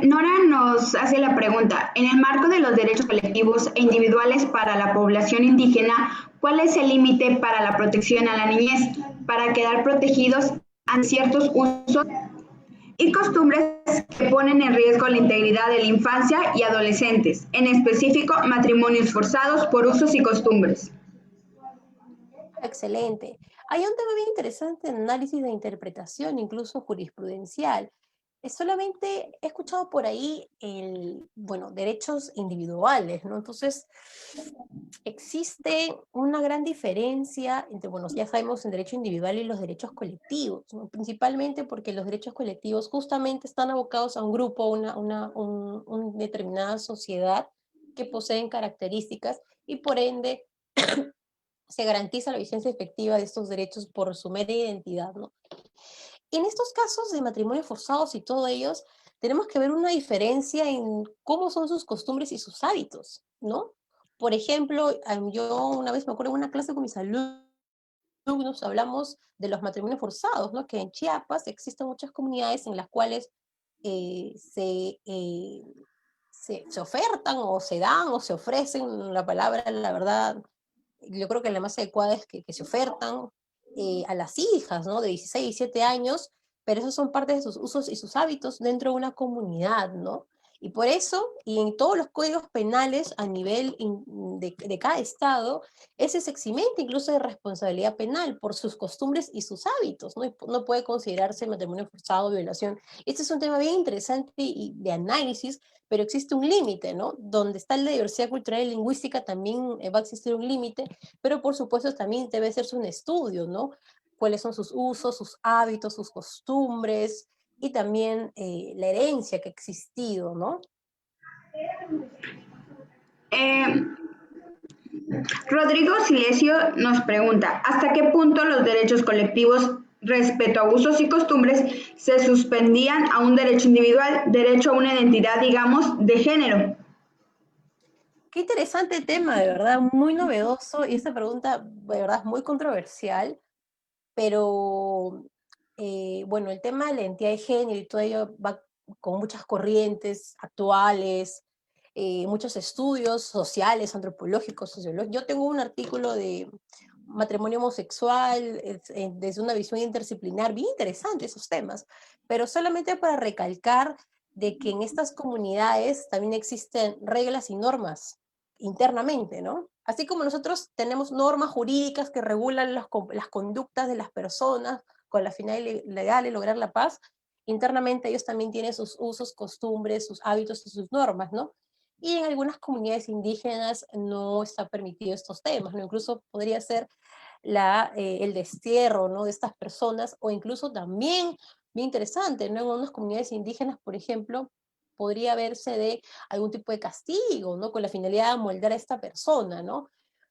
Speaker 3: Nora nos hace la pregunta, en el marco de los derechos colectivos e individuales para la población indígena, ¿cuál es el límite para la protección a la niñez, para quedar protegidos ante ciertos usos y costumbres que ponen en riesgo la integridad de la infancia y adolescentes, en específico matrimonios forzados por usos y costumbres.
Speaker 2: Excelente. Hay un tema bien interesante en análisis de interpretación, incluso jurisprudencial. Solamente he escuchado por ahí bueno, derechos individuales, ¿no? Entonces, existe una gran diferencia entre, bueno, ya sabemos el derecho individual y los derechos colectivos, ¿no? Principalmente porque los derechos colectivos justamente están abocados a un grupo, una determinada sociedad que poseen características y por ende se garantiza la vigencia efectiva de estos derechos por su mera identidad, ¿no? En estos casos de matrimonios forzados y todo ellos, tenemos que ver una diferencia en cómo son sus costumbres y sus hábitos, ¿no? Por ejemplo, yo una vez me acuerdo en una clase con mis alumnos hablamos de los matrimonios forzados, ¿no? Que en Chiapas existen muchas comunidades en las cuales eh, se, eh, se ofertan o se dan o se ofrecen, la palabra, la verdad, yo creo que la más adecuada es que se ofertan a las hijas, ¿no? De 16, 17 años, pero esos son parte de sus usos y sus hábitos dentro de una comunidad, ¿no? Y por eso, y en todos los códigos penales a nivel de cada estado, ese se eximente incluso de responsabilidad penal por sus costumbres y sus hábitos, ¿no? Y no puede considerarse matrimonio forzado o violación. Este es un tema bien interesante y de análisis, pero existe un límite, ¿no? Donde está la diversidad cultural y lingüística también va a existir un límite, pero por supuesto también debe hacerse un estudio, ¿no? Cuáles son sus usos, sus hábitos, sus costumbres y también la herencia que ha existido, ¿no?
Speaker 3: Eh, Rodrigo Silesio nos pregunta, ¿hasta qué punto los derechos colectivos respecto a usos y costumbres se suspendían a un derecho individual, derecho a una identidad, digamos, de género?
Speaker 2: Qué interesante tema, de verdad, muy novedoso, y esta pregunta, de verdad, es muy controversial, pero bueno, el tema de la identidad de género y todo ello va con muchas corrientes actuales, muchos estudios sociales, antropológicos, sociológicos. Yo tengo un artículo de matrimonio homosexual desde una visión interdisciplinar, bien interesante esos temas, pero solamente para recalcar de que en estas comunidades también existen reglas y normas internamente, ¿no? Así como nosotros tenemos normas jurídicas que regulan las conductas de las personas con la finalidad legal de lograr la paz, internamente ellos también tienen sus usos, costumbres, sus hábitos y sus normas, ¿no? Y en algunas comunidades indígenas no está permitido estos temas, ¿no? Incluso podría ser el destierro, ¿no? De estas personas, o incluso también, bien interesante, ¿no? En algunas comunidades indígenas, por ejemplo, podría verse de algún tipo de castigo, ¿no? Con la finalidad de amoldar a esta persona, ¿no?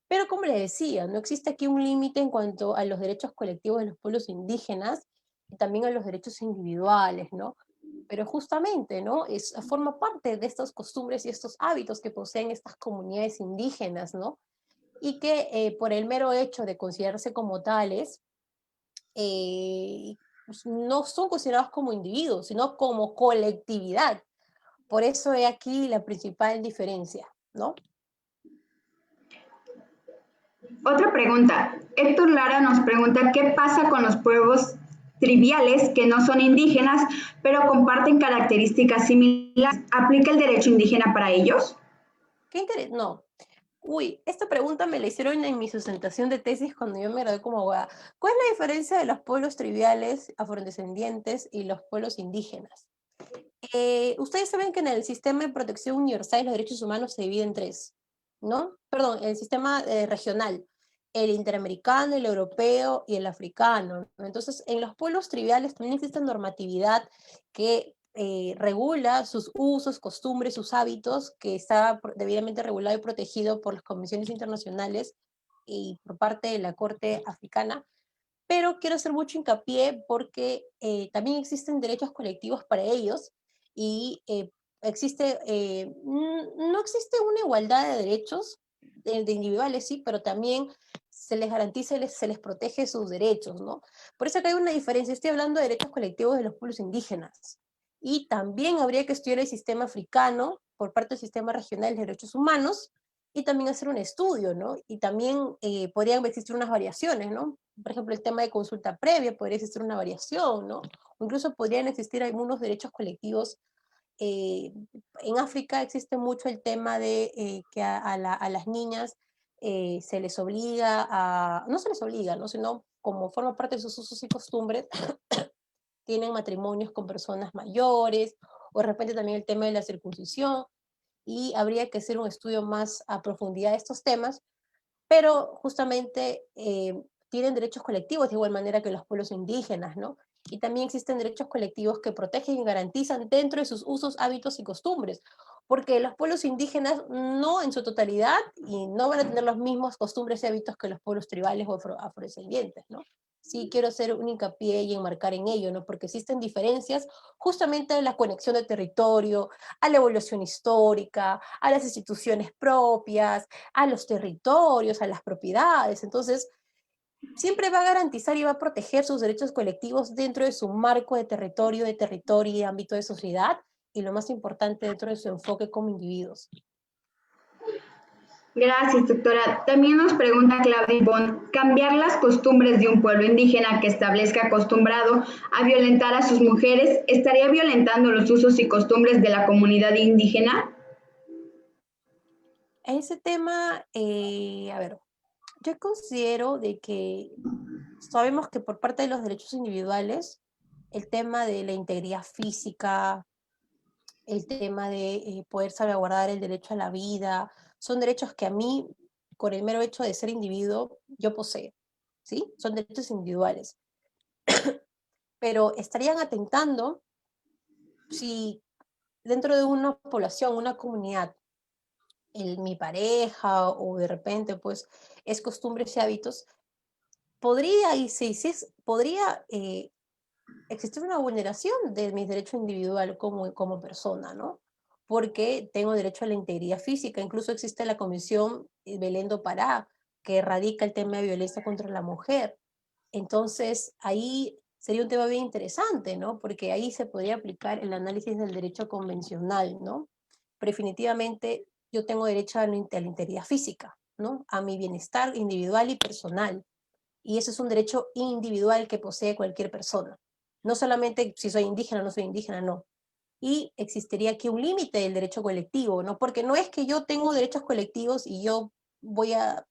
Speaker 2: Pero como les decía, no existe aquí un límite en cuanto a los derechos colectivos de los pueblos indígenas y también a los derechos individuales, ¿no? Pero justamente, ¿no? Forma parte de estas costumbres y estos hábitos que poseen estas comunidades indígenas, ¿no? Y que por el mero hecho de considerarse como tales, pues, no son considerados como individuos, sino como colectividad. Por eso he aquí la principal diferencia, ¿no?
Speaker 3: Otra pregunta. Héctor Lara nos pregunta, ¿qué pasa con los pueblos triviales que no son indígenas, pero comparten características similares? ¿Aplica el derecho indígena para ellos?
Speaker 2: ¿Qué interés? No. Uy, esta pregunta me la hicieron en mi sustentación de tesis cuando yo me gradué como abogada. ¿Cuál es la diferencia de los pueblos triviales, afrodescendientes y los pueblos indígenas? Ustedes saben que en el sistema de protección universal de los derechos humanos se divide en tres, ¿no? Perdón, el sistema regional, el interamericano, el europeo y el africano, ¿no? Entonces, en los pueblos triviales también existe normatividad que regula sus usos, costumbres, sus hábitos, que está debidamente regulado y protegido por las convenciones internacionales y por parte de la Corte Africana, pero quiero hacer mucho hincapié porque también existen derechos colectivos para ellos y no existe una igualdad de derechos de individuales, sí, pero también se les garantiza y se les protege sus derechos, ¿no? Por eso que hay una diferencia. Estoy hablando de derechos colectivos de los pueblos indígenas. Y también habría que estudiar el sistema africano por parte del sistema regional de derechos humanos y también hacer un estudio, ¿no? Y también podrían existir unas variaciones, ¿no? Por ejemplo, el tema de consulta previa, podría existir una variación, ¿no? O incluso podrían existir algunos derechos colectivos. En África existe mucho el tema de que a las niñas se les obliga no se les obliga, ¿no? Sino como forma parte de sus usos y costumbres, tienen matrimonios con personas mayores, o de repente también el tema de la circuncisión, y habría que hacer un estudio más a profundidad de estos temas, pero justamente tienen derechos colectivos de igual manera que los pueblos indígenas, ¿no? Y también existen derechos colectivos que protegen y garantizan dentro de sus usos, hábitos y costumbres, porque los pueblos indígenas no en su totalidad y no van a tener los mismos costumbres y hábitos que los pueblos tribales o afrodescendientes, ¿no? Sí quiero hacer un hincapié y enmarcar en ello, ¿no? Porque existen diferencias justamente en la conexión de territorio, a la evolución histórica, a las instituciones propias, a los territorios, a las propiedades. Entonces, siempre va a garantizar y va a proteger sus derechos colectivos dentro de su marco de territorio y ámbito de sociedad, y lo más importante, dentro de su enfoque como individuos.
Speaker 3: Gracias, doctora. También nos pregunta Claudia Ivonne, ¿cambiar las costumbres de un pueblo indígena que establezca acostumbrado a violentar a sus mujeres estaría violentando los usos y costumbres de la comunidad indígena?
Speaker 2: Ese tema, a ver, yo considero de que sabemos que por parte de los derechos individuales, el tema de la integridad física, el tema de poder salvaguardar el derecho a la vida, son derechos que a mí, con el mero hecho de ser individuo, yo poseo, ¿sí? Son derechos individuales. Pero estarían atentando si dentro de una población, una comunidad, mi pareja o de repente, pues, es costumbres y hábitos, podría, y si podría existir una vulneración de mi derecho individual como persona, ¿no? Porque tengo derecho a la integridad física. Incluso existe la Comisión Belén do Pará, que erradica el tema de violencia contra la mujer. Entonces, ahí sería un tema bien interesante, ¿no? Porque ahí se podría aplicar el análisis del derecho convencional, ¿no? Pero definitivamente yo tengo derecho a la integridad física, ¿no? A mi bienestar individual y personal. Y eso es un derecho individual que posee cualquier persona. No solamente si soy indígena o no soy indígena, no. Y existiría aquí un límite del derecho colectivo, ¿no? Porque no es que yo tengo derechos colectivos y yo voy a,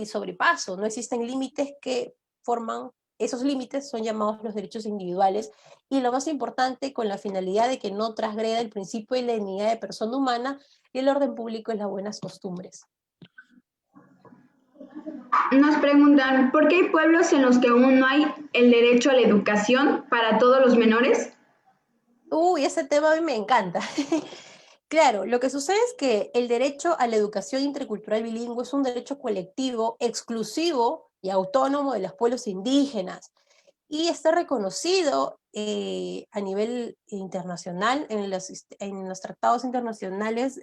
Speaker 2: sobrepaso, no existen límites que forman, esos límites son llamados los derechos individuales, y lo más importante, con la finalidad de que no transgreda el principio de la dignidad de persona humana y el orden público y las buenas costumbres.
Speaker 3: Nos preguntan, ¿por qué hay pueblos en los que aún no hay el derecho a la educación para todos los menores?
Speaker 2: Ese tema a mí me encanta. Claro, lo que sucede es que el derecho a la educación intercultural bilingüe es un derecho colectivo, exclusivo y autónomo de los pueblos indígenas, y está reconocido a nivel internacional en los tratados internacionales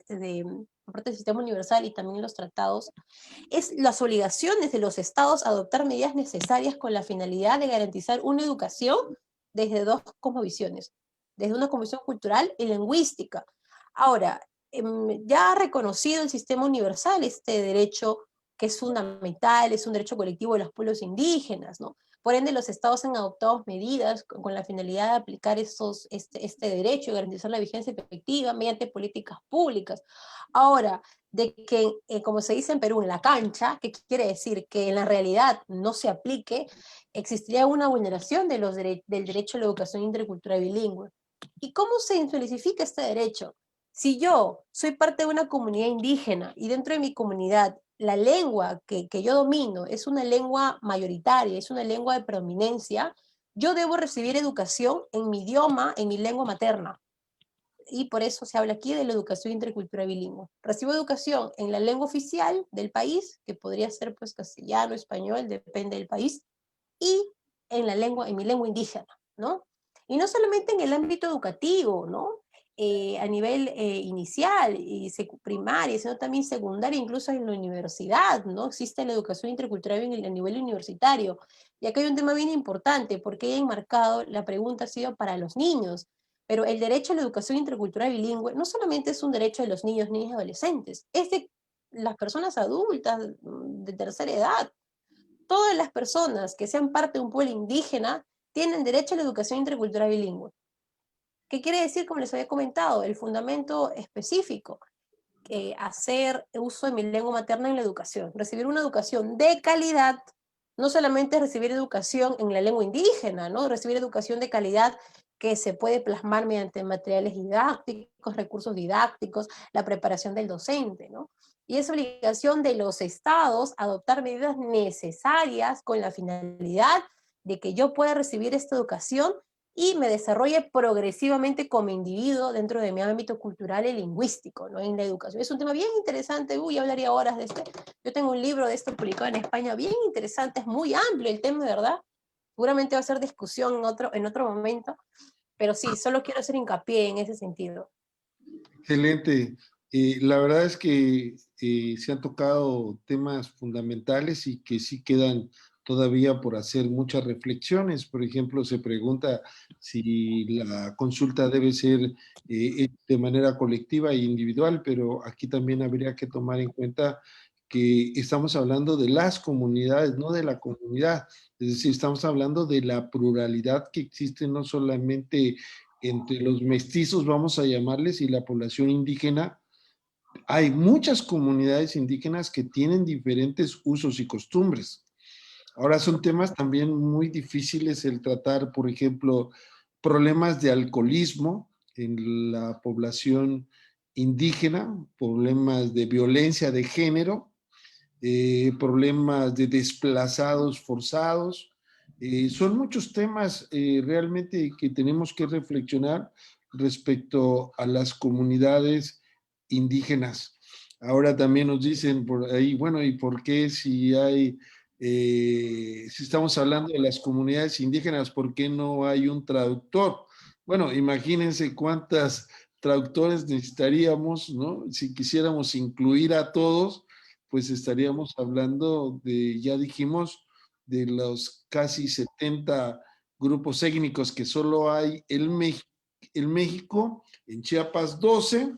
Speaker 2: por parte del sistema universal, y también en los tratados. Es las obligaciones de los estados adoptar medidas necesarias con la finalidad de garantizar una educación desde dos cosmovisiones, desde una cosmovisión cultural y lingüística. Ahora, ya ha reconocido el sistema universal este derecho, que es fundamental, es un derecho colectivo de los pueblos indígenas, ¿no? Por ende, los estados han adoptado medidas con la finalidad de aplicar este derecho y garantizar la vigencia efectiva mediante políticas públicas. Ahora, de que, como se dice en Perú, en la cancha, que quiere decir que en la realidad no se aplique, existiría una vulneración del derecho a la educación intercultural bilingüe. ¿Y cómo se intensifica este derecho? Si yo soy parte de una comunidad indígena y dentro de mi comunidad la lengua que yo domino es una lengua mayoritaria, es una lengua de predominancia, yo debo recibir educación en mi idioma, en mi lengua materna. Y por eso se habla aquí de la educación intercultural bilingüe. Recibo educación en la lengua oficial del país, que podría ser pues castellano, español, depende del país, y en mi lengua indígena, ¿no? Y no solamente en el ámbito educativo, ¿no? A nivel inicial y primaria, sino también secundaria, incluso en la universidad, ¿no? Existe la educación intercultural a nivel universitario. Y acá hay un tema bien importante, porque he enmarcado, la pregunta ha sido para los niños, pero el derecho a la educación intercultural bilingüe no solamente es un derecho de los niños, niñas y adolescentes, es de las personas adultas de tercera edad. Todas las personas que sean parte de un pueblo indígena tienen derecho a la educación intercultural bilingüe. ¿Qué quiere decir? Como les había comentado, el fundamento específico, hacer uso de mi lengua materna en la educación, recibir una educación de calidad, no solamente recibir educación en la lengua indígena, ¿no? Recibir educación de calidad que se puede plasmar mediante materiales didácticos, recursos didácticos, la preparación del docente, ¿no? Y es obligación de los estados adoptar medidas necesarias con la finalidad de que yo pueda recibir esta educación y me desarrolle progresivamente como individuo dentro de mi ámbito cultural y lingüístico, ¿no? En la educación. Es un tema bien interesante, hablaría horas de este. Yo tengo un libro de esto publicado en España, bien interesante, es muy amplio el tema, de verdad. Seguramente va a ser discusión en otro momento, pero sí, solo quiero hacer hincapié en ese sentido.
Speaker 1: Excelente. La verdad es que se han tocado temas fundamentales y que sí quedan todavía por hacer muchas reflexiones. Por ejemplo, se pregunta si la consulta debe ser de manera colectiva e individual, pero aquí también habría que tomar en cuenta que estamos hablando de las comunidades, no de la comunidad. Es decir, estamos hablando de la pluralidad que existe no solamente entre los mestizos, vamos a llamarles, y la población indígena. Hay muchas comunidades indígenas que tienen diferentes usos y costumbres. Ahora son temas también muy difíciles el tratar, por ejemplo, problemas de alcoholismo en la población indígena, problemas de violencia de género, problemas de desplazados forzados. Son muchos temas realmente que tenemos que reflexionar respecto a las comunidades indígenas. Ahora también nos dicen por ahí, bueno, ¿y por qué si estamos hablando de las comunidades indígenas, por qué no hay un traductor? Bueno, imagínense cuántas traductores necesitaríamos, ¿no? Si quisiéramos incluir a todos, pues estaríamos hablando de, ya dijimos, de los casi 70 grupos étnicos que solo hay en México, en Chiapas 12,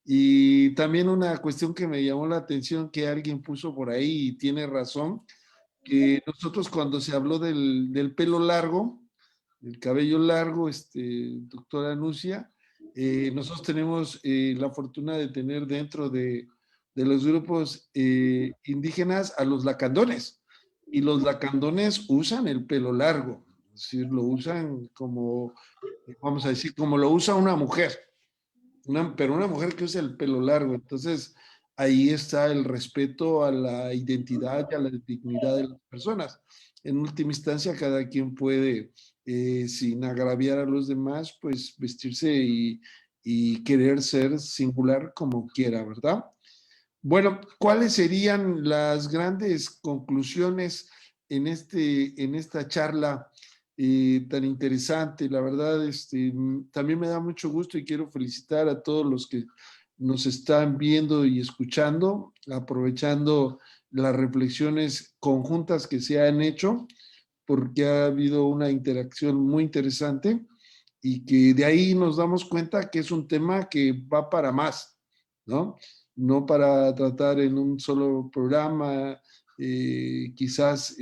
Speaker 1: y también una cuestión que me llamó la atención que alguien puso por ahí y tiene razón, que nosotros cuando se habló del pelo largo, el cabello largo, doctora Anuncia, nosotros tenemos la fortuna de tener dentro de los grupos indígenas a los lacandones. Y los lacandones usan el pelo largo, es decir, lo usan como, vamos a decir, como lo usa una mujer, pero una mujer que usa el pelo largo. Entonces, ahí está el respeto a la identidad y a la dignidad de las personas. En última instancia, cada quien puede, sin agraviar a los demás, pues vestirse y querer ser singular como quiera, ¿verdad? Bueno, ¿cuáles serían las grandes conclusiones en esta charla tan interesante? La verdad, también me da mucho gusto y quiero felicitar a todos los que nos están viendo y escuchando, aprovechando las reflexiones conjuntas que se han hecho, porque ha habido una interacción muy interesante y que de ahí nos damos cuenta que es un tema que va para más, ¿no? No para tratar en un solo programa, quizás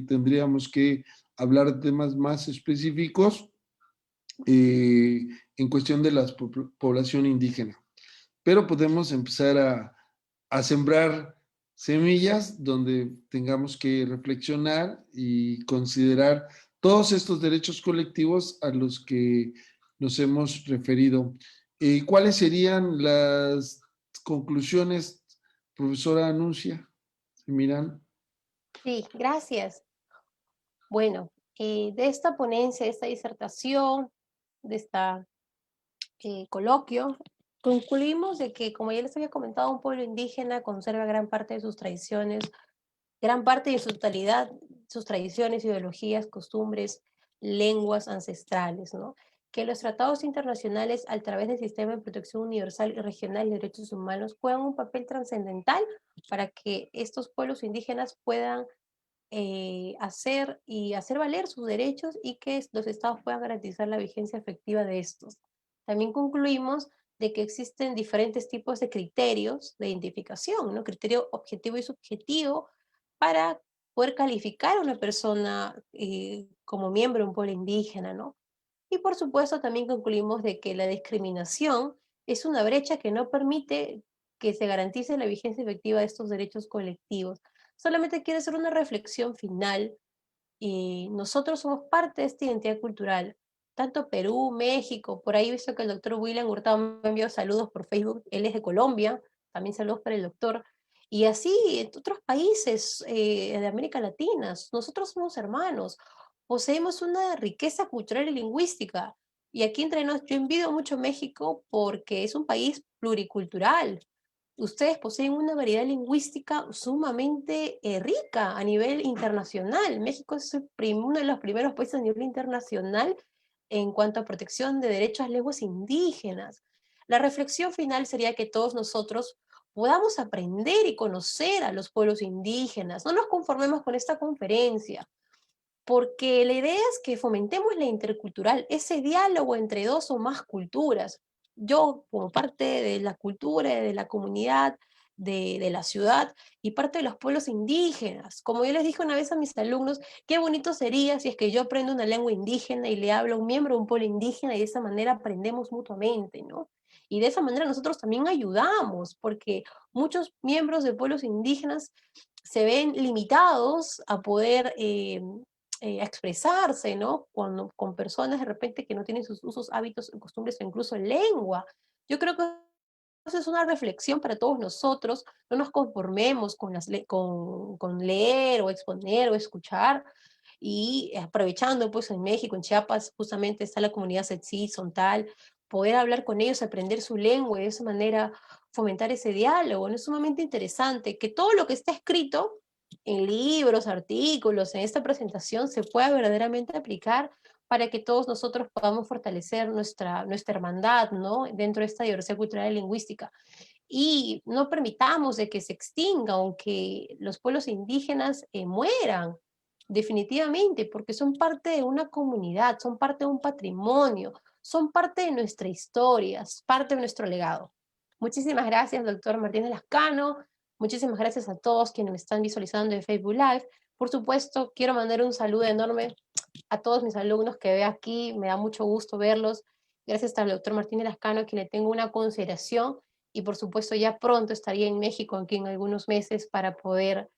Speaker 1: tendríamos que hablar de temas más específicos eh, en cuestión de la población indígena. Pero podemos empezar a sembrar semillas donde tengamos que reflexionar y considerar todos estos derechos colectivos a los que nos hemos referido. ¿Cuáles serían las conclusiones, profesora Anuncia? Miran.
Speaker 2: Sí, gracias. Bueno, de esta ponencia, de esta disertación, de esta coloquio, concluimos de que, como ya les había comentado, un pueblo indígena conserva gran parte de sus tradiciones, gran parte de su totalidad, sus tradiciones, ideologías, costumbres, lenguas ancestrales, ¿no? Que los tratados internacionales, a través del sistema de protección universal y regional de derechos humanos, juegan un papel trascendental para que estos pueblos indígenas puedan hacer valer sus derechos y que los estados puedan garantizar la vigencia efectiva de estos. También concluimos de que existen diferentes tipos de criterios de identificación, ¿no? Criterio objetivo y subjetivo para poder calificar a una persona como miembro de un pueblo indígena, ¿no? Y por supuesto también concluimos de que la discriminación es una brecha que no permite que se garantice la vigencia efectiva de estos derechos colectivos. Solamente quiero hacer una reflexión final y nosotros somos parte de esta identidad cultural, tanto Perú, México, por ahí he visto que el doctor William Hurtado me envió saludos por Facebook, él es de Colombia, también saludos para el doctor, y así en otros países de América Latina, nosotros somos hermanos, poseemos una riqueza cultural y lingüística, y aquí entre nos, yo envidio mucho México porque es un país pluricultural, ustedes poseen una variedad lingüística sumamente rica a nivel internacional. México es uno de los primeros países a nivel internacional en cuanto a protección de derechos a lenguas indígenas. La reflexión final sería que todos nosotros podamos aprender y conocer a los pueblos indígenas. No nos conformemos con esta conferencia, porque la idea es que fomentemos la intercultural, ese diálogo entre dos o más culturas. Yo, como parte de la cultura, de la comunidad, de la ciudad y parte de los pueblos indígenas. Como yo les dije una vez a mis alumnos, qué bonito sería si es que yo aprendo una lengua indígena y le hablo a un miembro de un pueblo indígena y de esa manera aprendemos mutuamente, ¿no? Y de esa manera nosotros también ayudamos, porque muchos miembros de pueblos indígenas se ven limitados a poder a expresarse, ¿no? Con personas de repente que no tienen sus usos, hábitos, costumbres o incluso lengua. Yo creo que eso es una reflexión para todos nosotros. No nos conformemos con leer o exponer o escuchar. Y aprovechando, pues en México, en Chiapas, justamente está la comunidad Tzetzi, Sontal, poder hablar con ellos, aprender su lengua y de esa manera fomentar ese diálogo. ¿No? Es sumamente interesante que todo lo que está escrito en libros, artículos, en esta presentación, se pueda verdaderamente aplicar para que todos nosotros podamos fortalecer nuestra hermandad, ¿no? Dentro de esta diversidad cultural y lingüística. Y no permitamos de que se extinga, aunque los pueblos indígenas mueran, definitivamente, porque son parte de una comunidad, son parte de un patrimonio, son parte de nuestra historia, es parte de nuestro legado. Muchísimas gracias, doctor Martínez Lascano. Muchísimas gracias a todos quienes me están visualizando en Facebook Live. Por supuesto, quiero mandar un saludo enorme a todos mis alumnos que veo aquí. Me da mucho gusto verlos. Gracias al doctor Martínez Lascano, a quien le tengo una consideración. Y por supuesto, ya pronto estaría en México, aquí en algunos meses, para poder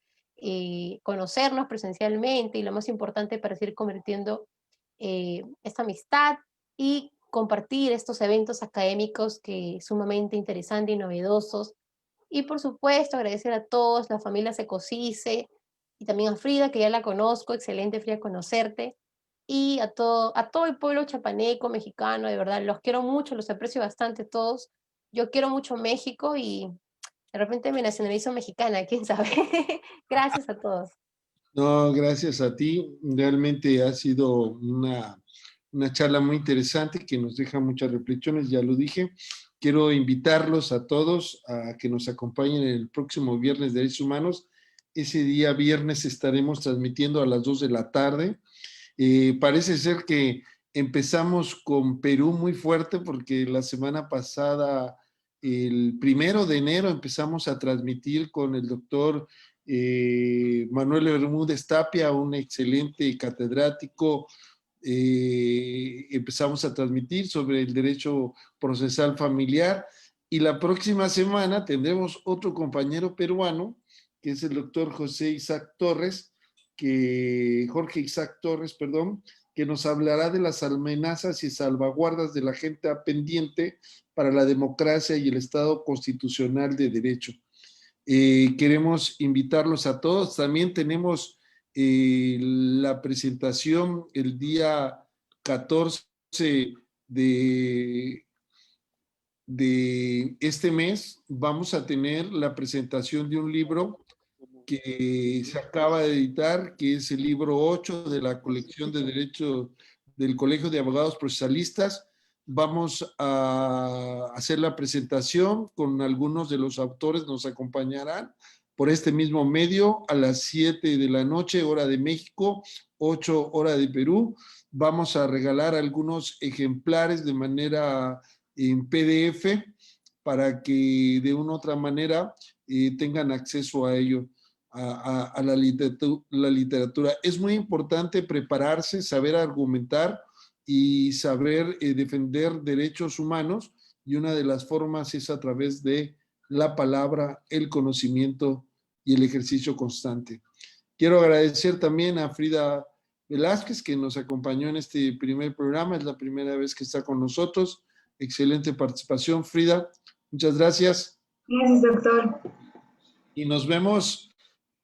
Speaker 2: conocernos presencialmente y lo más importante, para seguir convirtiendo esta amistad y compartir estos eventos académicos que sumamente interesantes y novedosos. Y por supuesto, agradecer a todos, la familia Secosice, y también a Frida, que ya la conozco, excelente Frida conocerte, y a todo el pueblo chapaneco, mexicano, de verdad, los quiero mucho, los aprecio bastante todos. Yo quiero mucho México y de repente me nacionalizo mexicana, quién sabe. Gracias a todos.
Speaker 1: No, gracias a ti. Realmente ha sido una charla muy interesante que nos deja muchas reflexiones, ya lo dije. Quiero invitarlos a todos a que nos acompañen el próximo viernes de Derechos Humanos. Ese día viernes estaremos transmitiendo a las 2 de la tarde. Parece ser que empezamos con Perú muy fuerte porque la semana pasada, el 1 de enero, empezamos a transmitir con el doctor Manuel Bermúdez Tapia, un excelente catedrático. Empezamos a transmitir sobre el derecho procesal familiar y la próxima semana tendremos otro compañero peruano, que es el doctor Jorge Isaac Torres, que nos hablará de las amenazas y salvaguardas de la agenda pendiente para la democracia y el Estado constitucional de derecho. Queremos invitarlos a todos. También tenemos la presentación el día 14 de este mes. Vamos a tener la presentación de un libro que se acaba de editar, que es el libro 8 de la colección de derecho del Colegio de Abogados Procesalistas. Vamos a hacer la presentación con algunos de los autores, nos acompañarán por este mismo medio a las 7 de la noche, hora de México, 8 hora de Perú. Vamos a regalar algunos ejemplares de manera en PDF para que de una u otra manera tengan acceso a ello, a la literatura. Es muy importante prepararse, saber argumentar y saber defender derechos humanos, y una de las formas es a través de la palabra, el conocimiento y el ejercicio constante. Quiero agradecer también a Frida Velázquez, que nos acompañó en este primer programa. Es la primera vez que está con nosotros. Excelente participación, Frida. Muchas gracias.
Speaker 3: Gracias, doctor.
Speaker 1: Y nos vemos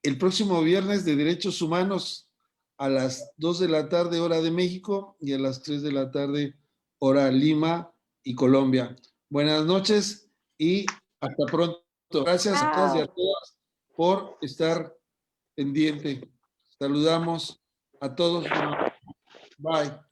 Speaker 1: el próximo viernes de Derechos Humanos a las 2 de la tarde, hora de México, y a las 3 de la tarde, hora Lima y Colombia. Buenas noches y hasta pronto. Gracias a todas y a todas por estar pendiente. Saludamos a todos. Bye.